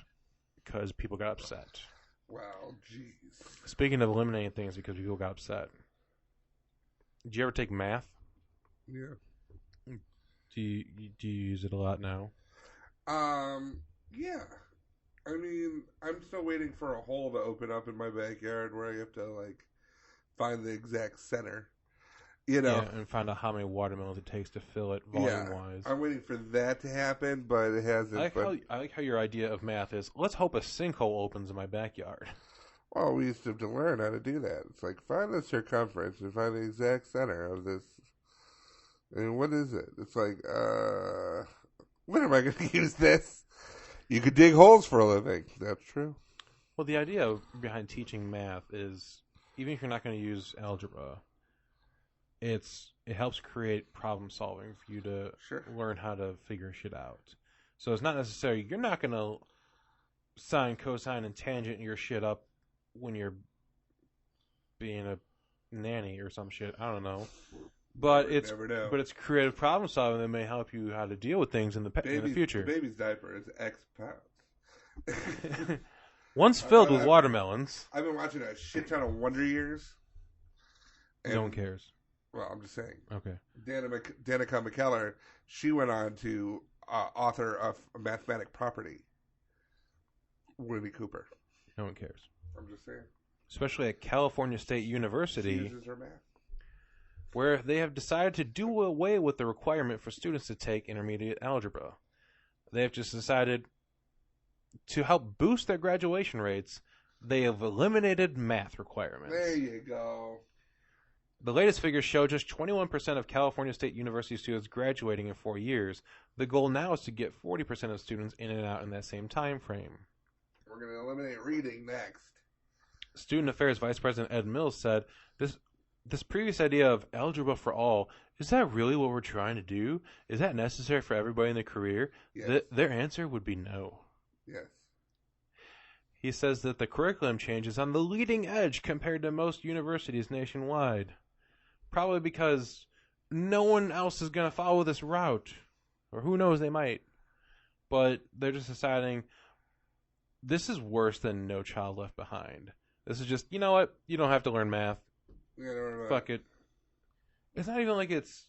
F: because people got upset.
E: Wow, jeez.
F: Speaking of eliminating things because people got upset, Do you ever take math?
E: Yeah.
F: Do you use it a lot now?
E: Yeah. I mean, I'm still waiting for a hole to open up in my backyard where I have to, like, find the exact center. You know?
F: Yeah, and find out how many watermelons it takes to fill it volume-wise.
E: I'm waiting for that to happen, but it hasn't.
F: I like how your idea of math is, let's hope a sinkhole opens in my backyard.
E: Well, we used to have to learn how to do that. It's like, find the circumference and find the exact center of this. And what is it? It's like, when am I going to use this? You could dig holes for a living. That's true.
F: Well, the idea behind teaching math is, even if you're not going to use algebra, it helps create problem solving for you to learn how to figure shit out. So it's not necessarily, you're not going to sine, cosine, and tangent your shit up when you're being a nanny or some shit. I don't know. But but it's creative problem solving that may help you how to deal with things in the future.
E: The baby's diaper is X pounds.
F: Once filled with watermelons.
E: I've been watching a shit ton of Wonder Years.
F: No one cares.
E: Well, I'm just saying.
F: Okay.
E: Danica McKellar, she went on to author of Mathematic Property. Winnie Cooper.
F: No one cares.
E: I'm just saying.
F: Especially at California State University.
E: She uses her math.
F: Where they have decided to do away with the requirement for students to take intermediate algebra. They have just decided to help boost their graduation rates, they have eliminated math requirements.
E: There you go.
F: The latest figures show just 21% of California State University students graduating in 4 years. The goal now is to get 40% of students in and out in that same time frame.
E: We're going to eliminate reading next.
F: Student Affairs Vice President Ed Mills said, This previous idea of algebra for all, is that really what we're trying to do? Is that necessary for everybody in their career?
E: Yes.
F: Their answer would be no.
E: Yes.
F: He says that the curriculum change is on the leading edge compared to most universities nationwide. Probably because no one else is going to follow this route. Or who knows, they might. But they're just deciding, this is worse than No Child Left Behind. This is just, you know what? You don't have to learn math. Fuck it. It's not even like it's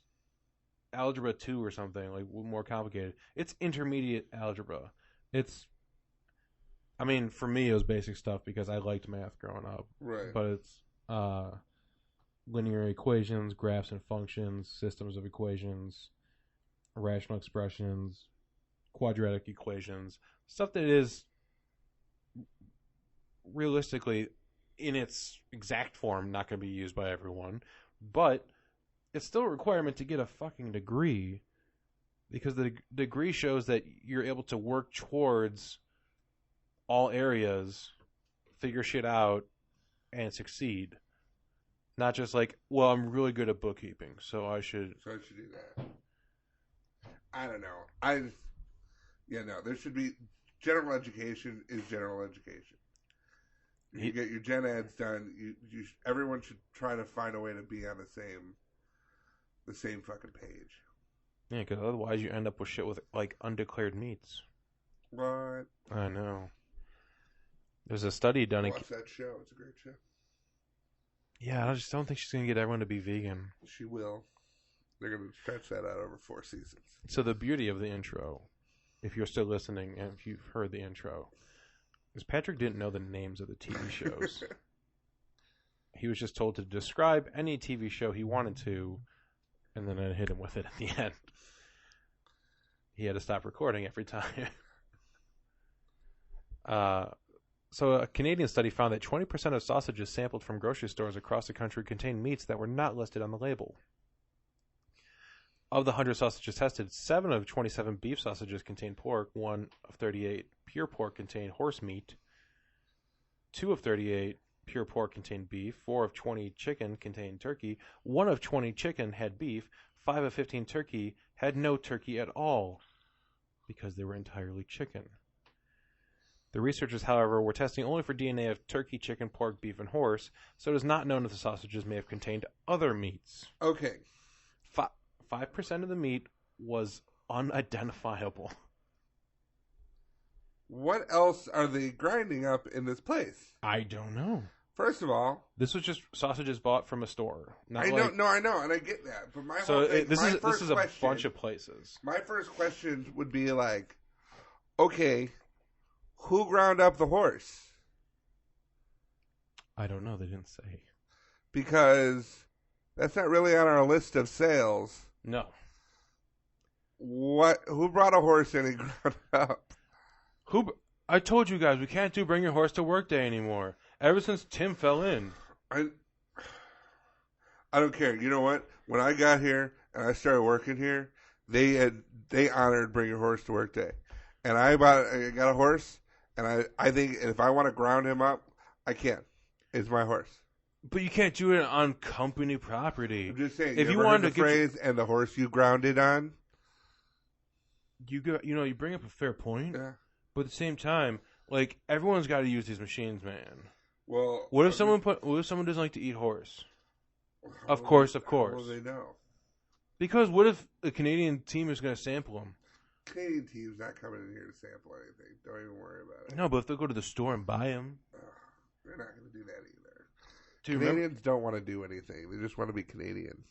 F: algebra 2 or something, like more complicated. It's intermediate algebra. I mean, for me, it was basic stuff because I liked math growing up.
E: Right.
F: But it's linear equations, graphs and functions, systems of equations, rational expressions, quadratic equations, stuff that is realistically in its exact form not going to be used by everyone, but it's still a requirement to get a fucking degree because the degree shows that you're able to work towards all areas, figure shit out, and succeed. Not just like, well, I'm really good at bookkeeping, so I should
E: do that. I don't know. There should be general education is general education. You get your gen eds done. Everyone should try to find a way to be on the same fucking page.
F: Yeah, because otherwise you end up with shit with like undeclared meats.
E: What?
F: I know. There's a study done.
E: Watch that show. It's a great show.
F: Yeah, I just don't think she's gonna get everyone to be vegan.
E: She will. They're gonna stretch that out over 4 seasons.
F: So the beauty of the intro, if you're still listening and if you've heard the intro, is Patrick didn't know the names of the TV shows. He was just told to describe any TV show he wanted to, and then I hit him with it at the end. He had to stop recording every time. So a Canadian study found that 20% of sausages sampled from grocery stores across the country contained meats that were not listed on the label. Of the 100 sausages tested, 7 of 27 beef sausages contained pork, 1 of 38 pure pork contained horse meat, 2 of 38 pure pork contained beef, 4 of 20 chicken contained turkey, 1 of 20 chicken had beef, 5 of 15 turkey had no turkey at all, because they were entirely chicken. The researchers, however, were testing only for DNA of turkey, chicken, pork, beef, and horse, so it is not known if the sausages may have contained other meats.
E: Okay.
F: 5% of the meat was unidentifiable.
E: What else are they grinding up in this place?
F: I don't know.
E: First of all,
F: This was just sausages bought from a store. Not
E: I know,
F: like,
E: no, I know, and I get that. But my
F: So
E: whole thing,
F: this
E: my
F: is
E: first
F: a
E: question-
F: bunch of places.
E: My first question would be like, okay, who ground up the horse?
F: I don't know. They didn't say.
E: Because that's not really on our list of sales.
F: No.
E: Who brought a horse in and ground up?
F: I told you guys we can't do bring your horse to work day anymore. Ever since Tim fell in.
E: I don't care. You know what? When I got here and I started working here, they honored bring your horse to work day, and I got a horse, and I think if I want to ground him up, I can. It's my horse.
F: But you can't do it on company property.
E: I'm just saying.
F: If you
E: ever
F: wanted
E: heard
F: to
E: the phrase and the horse you grounded on,
F: you bring up a fair point.
E: yeah.
F: But at the same time, like everyone's got to use these machines, man.
E: Well,
F: What if someone doesn't like to eat horse?
E: how
F: Of course.
E: How will they know?
F: Because what if the Canadian team is going to sample them?
E: Canadian team's not coming in here to sample anything. Don't even worry about it.
F: No, but if they go to the store and buy them,
E: They're not going to do that either.
F: do you
E: Canadians don't want to do anything. They just want to be Canadian.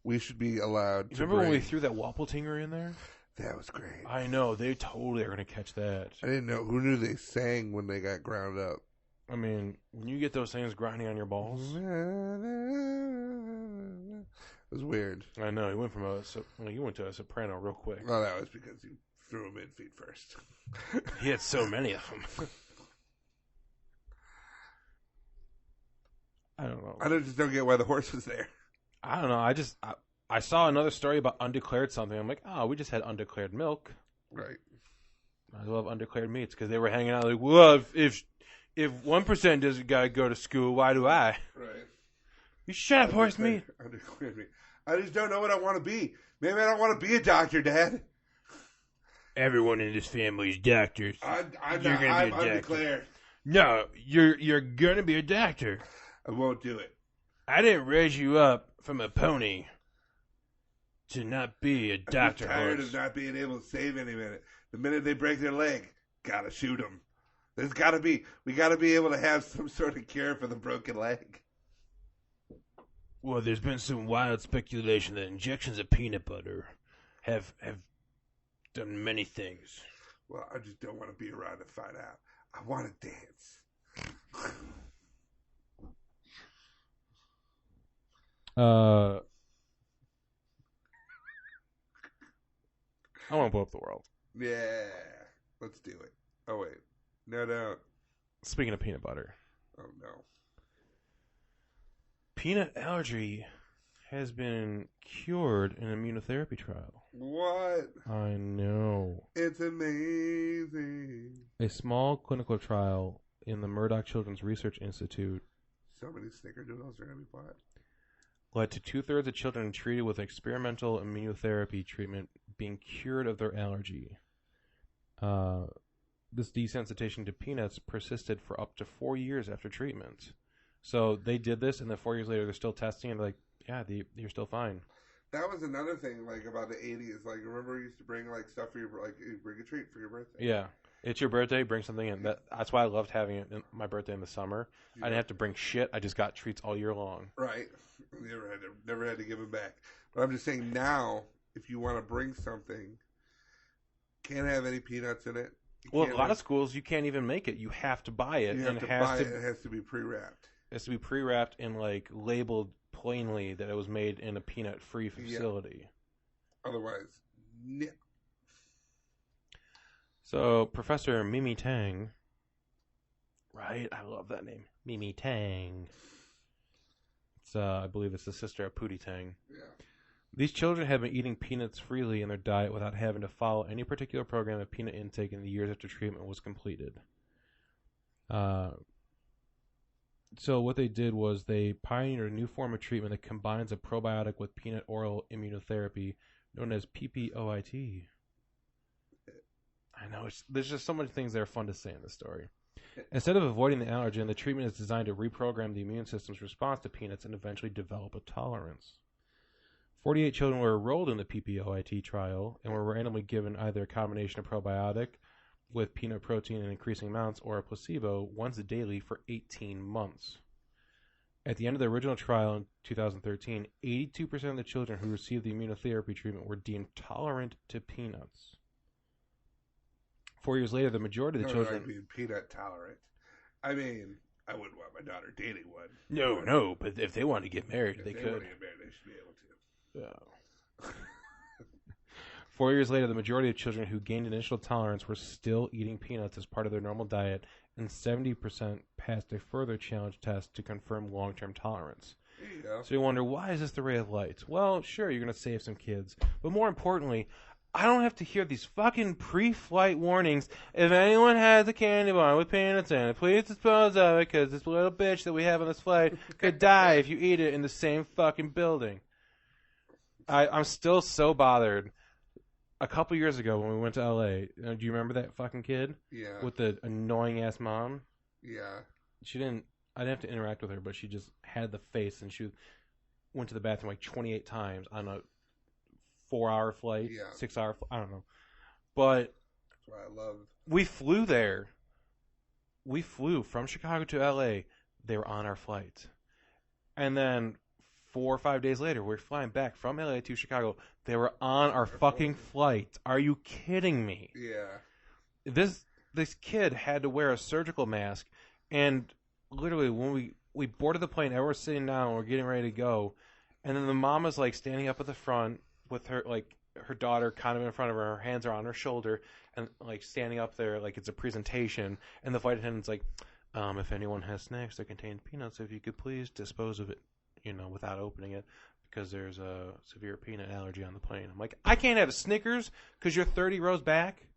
E: We should be allowed to
F: remember when we
E: bring-
F: threw that Wappletinger in there?
E: That was great.
F: I know they totally are going to catch that.
E: I didn't know. Who knew they sang when they got ground up?
F: I mean, when you get those things grinding on your balls,
E: It was weird.
F: I know you went you went to a soprano real quick.
E: Well, that was because you threw them in feet first.
F: He had so many of them. I don't know.
E: I just don't get why the horse was there.
F: I don't know. I saw another story about undeclared something. I'm like, oh, we just had undeclared milk.
E: Right.
F: I love undeclared meats because they were hanging out like, well, if 1% doesn't gotta go to school, why do I?
E: Right.
F: You shut up, horse meat.
E: Undeclared meat. I just don't know what I want to be. Maybe I don't want to be a doctor, Dad.
F: Everyone in this family is doctors.
E: I'm
F: You're gonna
E: I'm
F: be a doctor.
E: undeclared.
F: No, you're gonna be a doctor.
E: I won't do it.
F: I didn't raise you up from a pony to not be a
E: I'm
F: doctor.
E: just tired
F: horse.
E: of not being able to save any minute. The minute they break their leg, gotta shoot them. We gotta be able to have some sort of cure for the broken leg.
F: Well, there's been some wild speculation that injections of peanut butter have done many things.
E: Well, I just don't want to be around to find out. I want to dance.
F: I want to blow up the world.
E: Yeah, let's do it. Oh wait, no.
F: Speaking of peanut butter,
E: Oh no.
F: peanut allergy has been cured in an immunotherapy trial.
E: What?
F: I know.
E: It's amazing.
F: A small clinical trial in the Murdoch Children's Research Institute
E: So many snickerdoodles are gonna be bought.
F: led to 2/3 of children treated with experimental immunotherapy treatment being cured of their allergy. This desensitization to peanuts persisted for up to 4 years after treatment. So they did this, and then 4 years later, they're still testing, and they're like, yeah, you're still fine.
E: That was another thing, like about the '80s. Like, remember, you used to bring like stuff for your you bring a treat for your birthday.
F: Yeah. It's your birthday, bring something in. That's why I loved having it my birthday in the summer. I didn't have to bring shit. I just got treats all year long.
E: Right. Never had to give them back. But I'm just saying now, if you want to bring something, can't have any peanuts in it.
F: Well, a lot of schools, you can't even make it. You have to buy it.
E: You have to buy it. It has to be pre-wrapped.
F: It has to be pre-wrapped and like labeled plainly that it was made in a peanut-free facility.
E: Otherwise,
F: So Professor Mimi Tang, right? I love that name, Mimi Tang. It's I believe it's the sister of Pootie Tang.
E: yeah.
F: These children have been eating peanuts freely in their diet without having to follow any particular program of peanut intake in the years after treatment was completed. So what they did was they pioneered a new form of treatment that combines a probiotic with peanut oral immunotherapy known as PPOIT. I know, there's just so many things that are fun to say in this story. Instead of avoiding the allergen, the treatment is designed to reprogram the immune system's response to peanuts and eventually develop a tolerance. 48 children were enrolled in the PPOIT trial and were randomly given either a combination of probiotic with peanut protein in increasing amounts or a placebo once daily for 18 months. At the end of the original trial in 2013, 82% of the children who received the immunotherapy treatment were deemed tolerant to peanuts. 4 years later, the majority of the children...
E: I mean, peanut tolerant. I mean, I wouldn't want my daughter dating one.
F: No, but if they want to get married,
E: If
F: they
E: they
F: could.
E: want to get married, they should be able to.
F: Yeah. 4 years later, the majority of children who gained initial tolerance were still eating peanuts as part of their normal diet, and 70% passed a further challenge test to confirm long-term tolerance.
E: There you go.
F: So you wonder, why is this the ray of light? Well, sure, you're going to save some kids. But more importantly, I don't have to hear these fucking pre-flight warnings. If anyone has a candy bar with peanuts in it, please dispose of it, because this little bitch that we have on this flight could die if you eat it in the same fucking building. I'm still so bothered. A couple years ago when we went to L.A., do you remember that fucking kid?
E: Yeah.
F: With the annoying-ass mom?
E: Yeah.
F: I didn't have to interact with her, but she just had the face, and she went to the bathroom like 28 times on a 4-hour flight, 6-hour flight, I don't know. But
E: that's what I love.
F: We flew there. We flew from Chicago to L.A. They were on our flight. And then 4 or 5 days later, we're flying back from L.A. to Chicago. They were on our fucking flight. Are you kidding me?
E: Yeah.
F: This kid had to wear a surgical mask, and literally when we boarded the plane, everyone's sitting down, we're getting ready to go, and then the mom is like standing up at the front with her daughter kind of in front of her, her hands are on her shoulder, and like standing up there like it's a presentation, and the flight attendant's like, if anyone has snacks that contain peanuts, if you could please dispose of it, without opening it, because there's a severe peanut allergy on the plane. I'm like, I can't have a Snickers because you're 30 rows back?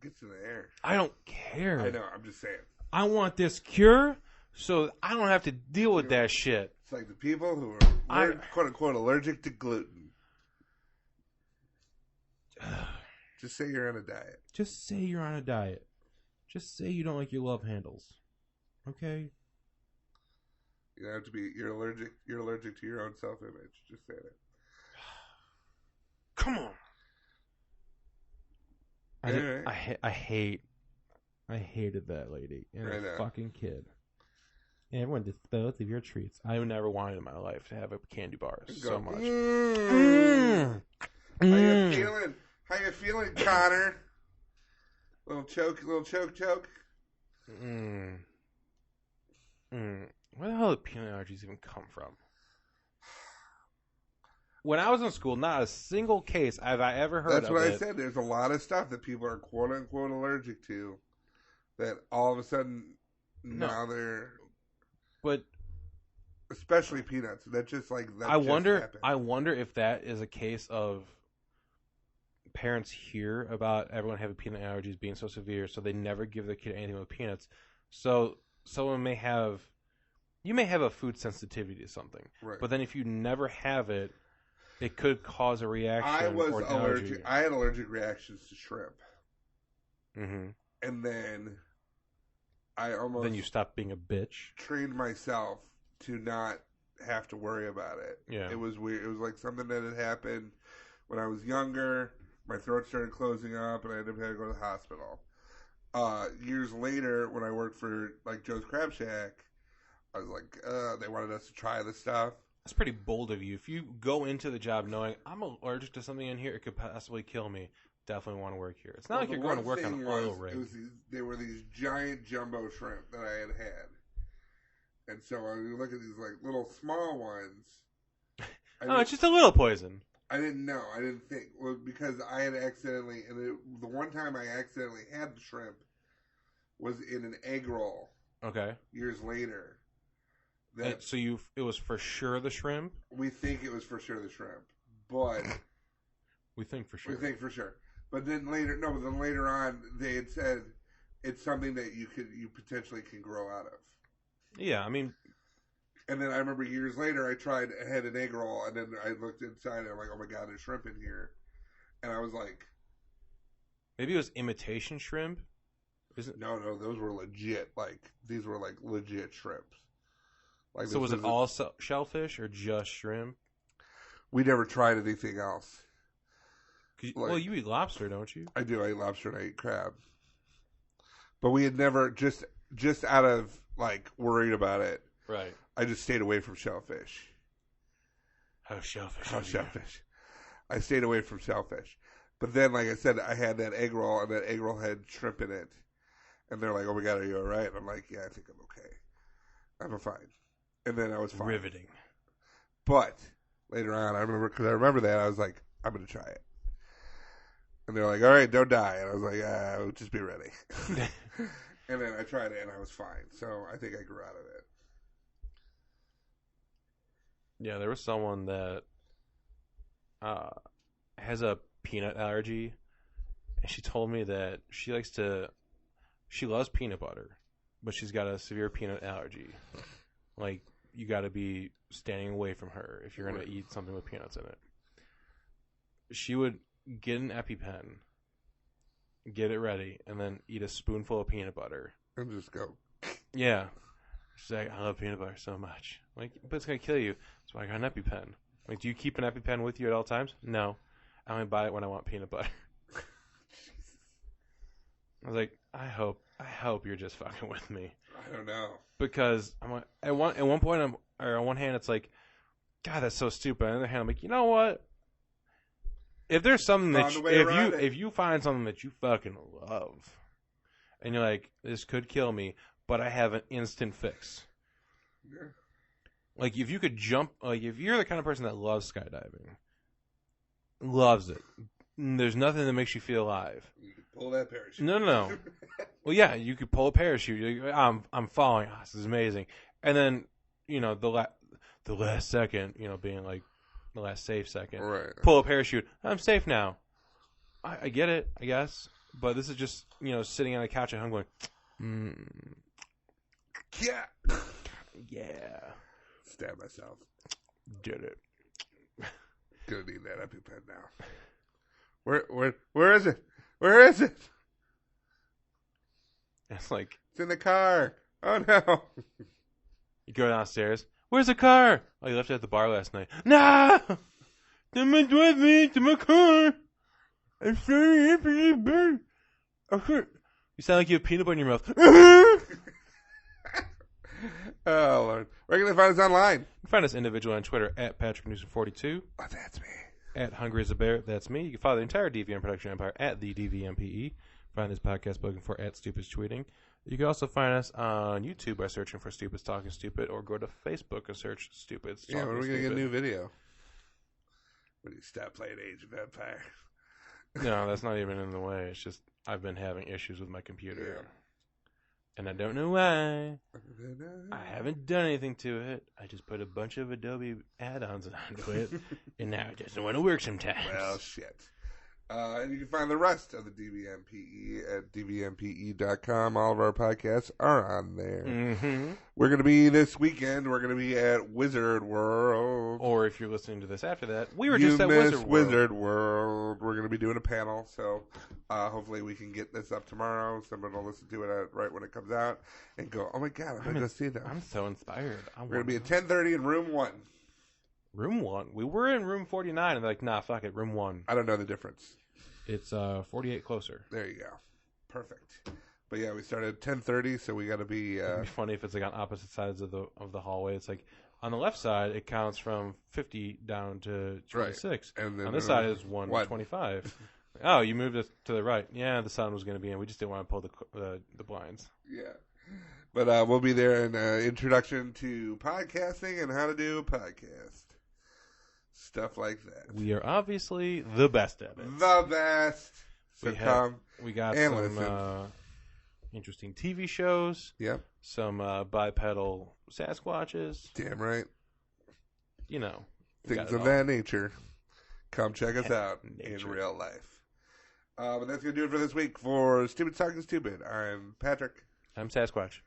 E: Gets in the air.
F: I don't care.
E: I know, I'm just saying.
F: I want this cure so I don't have to deal with that shit.
E: It's like the people who are, quote-unquote, allergic to gluten. Just say you're on a diet.
F: Just say you're on a diet. Just say you don't like your love handles. Okay?
E: You don't have to be. You're allergic to your own self-image. Just say it.
F: Come on. I hated that lady and her fucking kid. Everyone dispose of your treats. I never wanted in my life to have a candy bar so much.
E: How you feeling, Connor? Little choke.
F: Where the hell did peanut allergies even come from? When I was in school, not a single case have I ever heard of.
E: That's what I said. There's a lot of stuff that people are quote unquote allergic to that all of a sudden now they're.
F: But
E: especially peanuts. That just like that.
F: I wonder if that is a case of parents hear about everyone having peanut allergies being so severe, so they never give their kid anything with peanuts. So someone may have. You may have a food sensitivity to something,
E: right.
F: But then if you never have it, it could cause a reaction.
E: I was
F: or
E: allergic.
F: allergy.
E: I had allergic reactions to shrimp,
F: and
E: then I almost.
F: Then you stopped being a bitch.
E: Trained myself to not have to worry about it.
F: Yeah,
E: it was weird. It was like something that had happened when I was younger. My throat started closing up, and I ended up having to go to the hospital. Years later, when I worked for like Joe's Crab Shack. I was like, they wanted us to try this stuff.
F: That's pretty bold of you. If you go into the job knowing I'm allergic to something in here, it could possibly kill me, definitely want to work here. It's not like you're going to work on oil rig.
E: They were these giant jumbo shrimp that I had. And so I would look at these like little small ones.
F: It's just a little poison.
E: I didn't know. I didn't think. Well, because I had accidentally, the one time I accidentally had the shrimp was in an egg roll.
F: Okay.
E: Years later.
F: So it was for sure the shrimp?
E: We think it was for sure the shrimp, but
F: we think for sure.
E: But then later on, they had said it's something that you potentially can grow out of.
F: Yeah, I mean.
E: And then I remember years later, I had an egg roll, and then I looked inside, and I'm like, oh my god, there's shrimp in here, and I was like,
F: maybe it was imitation shrimp.
E: No, those were legit. Like these were like legit shrimps. Like
F: so was it all shellfish or just shrimp?
E: We never tried anything else.
F: Well, you eat lobster, don't you?
E: I do. I eat lobster and I eat crab. But we had never, just out of, like, worried about it,
F: Right.
E: I just stayed away from shellfish.
F: How shellfish.
E: How shellfish. I stayed away from shellfish. But then, like I said, I had that egg roll, and that egg roll had shrimp in it. And they're like, oh my God, are you all right? And I'm like, yeah, I think I'm okay. I'm fine. And then I was fine.
F: Riveting.
E: But later on, I remember that, I was like, I'm going to try it. And they're like, all right, don't die. And I was like, just be ready. And then I tried it, and I was fine. So I think I grew out of it.
F: Yeah, there was someone that has a peanut allergy, and she told me that she loves peanut butter, but she's got a severe peanut allergy. Like, you got to be standing away from her if you're going to eat something with peanuts in it. She would get an EpiPen, get it ready, and then eat a spoonful of peanut butter.
E: And just go.
F: Yeah. She's like, I love peanut butter so much. Like, but it's going to kill you. So I got an EpiPen. Like, do you keep an EpiPen with you at all times? No. I only buy it when I want peanut butter. I was like, I hope you're just fucking with me.
E: I don't know.
F: Because I'm like, at one point, on one hand, it's like, God, that's so stupid. On the other hand, I'm like, you know what? If there's something that if you find something that you fucking love, and you're like, this could kill me, but I have an instant fix.
E: Yeah.
F: Like, if you could jump, like, if you're the kind of person that loves skydiving, loves it, there's nothing that makes you feel alive.
E: You can pull that parachute.
F: No. Well, yeah, you could pull a parachute. You're like, I'm falling. Oh, this is amazing. And then, the last second, being like the last safe second,
E: right.
F: Pull a parachute. I'm safe now. I get it, I guess. But this is just, sitting on a couch at home going,
E: Yeah.
F: Yeah.
E: Stab myself.
F: Did it.
E: Gonna need that EpiPen now. Where is it? Where is it?
F: It's like,
E: it's in the car. Oh no.
F: You go downstairs. Where's the car? Oh, you left it at the bar last night. Nah! Someone drive me to my car. I'm sorry, you sound like you have peanut butter in your mouth.
E: Oh, Lord. Where can they find us online?
F: You can find us individually on Twitter at PatrickNewsom42.
E: Oh, that's me.
F: At Hungry as a Bear, that's me. You can follow the entire DVM production empire at the DVMPE. Find this podcast looking for at Stupids Tweeting. You can also find us on YouTube by searching for Stupids Talking Stupid, or go to Facebook and search Stupids Talking Stupid.
E: Yeah, when are we going to get a new video? When you stop playing Age of Empire?
F: No, that's not even in the way. It's just I've been having issues with my computer.
E: Yeah.
F: And I don't know why. I haven't done anything to it. I just put a bunch of Adobe add-ons onto it, and now it doesn't want to work sometimes.
E: Well, shit. And you can find the rest of the DVMPE at dvmpe.com. All of our podcasts are on there.
F: Mm-hmm.
E: We're going to be this weekend. We're going to be at Wizard World.
F: Or if you're listening to this after that, we were just at Wizard
E: World. We're going to be doing a panel, so hopefully we can get this up tomorrow. Someone will listen to it right when it comes out and go, oh my God, I'm going to go see that.
F: I'm so inspired.
E: We're going to be at 10:30 in room 1.
F: Room 1? We were in room 49, and they're like, nah, fuck it, room 1.
E: I don't know the difference.
F: It's 48 closer.
E: There you go. Perfect. But yeah, we started at 10:30, so we got to be.
F: It'd be funny if it's like on opposite sides of the hallway. It's like on the left side, it counts from 50 down to 26,
E: right. And then
F: on this side is 125. Oh, you moved it to the right. Yeah, the sun was going to be in. We just didn't want to pull the blinds.
E: Yeah. But we'll be there in introduction to podcasting and how to do a podcast. Stuff like that.
F: We are obviously the best at it.
E: The best. So
F: we got some interesting TV shows.
E: Yep.
F: Some bipedal Sasquatches.
E: Damn right.
F: Things
E: of that nature. Come check us out in real life. But that's going to do it for this week. For Stupid Talking Stupid, I'm Patrick.
F: I'm Sasquatch.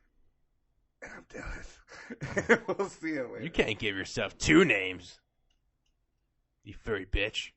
E: And I'm Dylan. We'll see you later.
F: You can't give yourself 2 names. You furry bitch.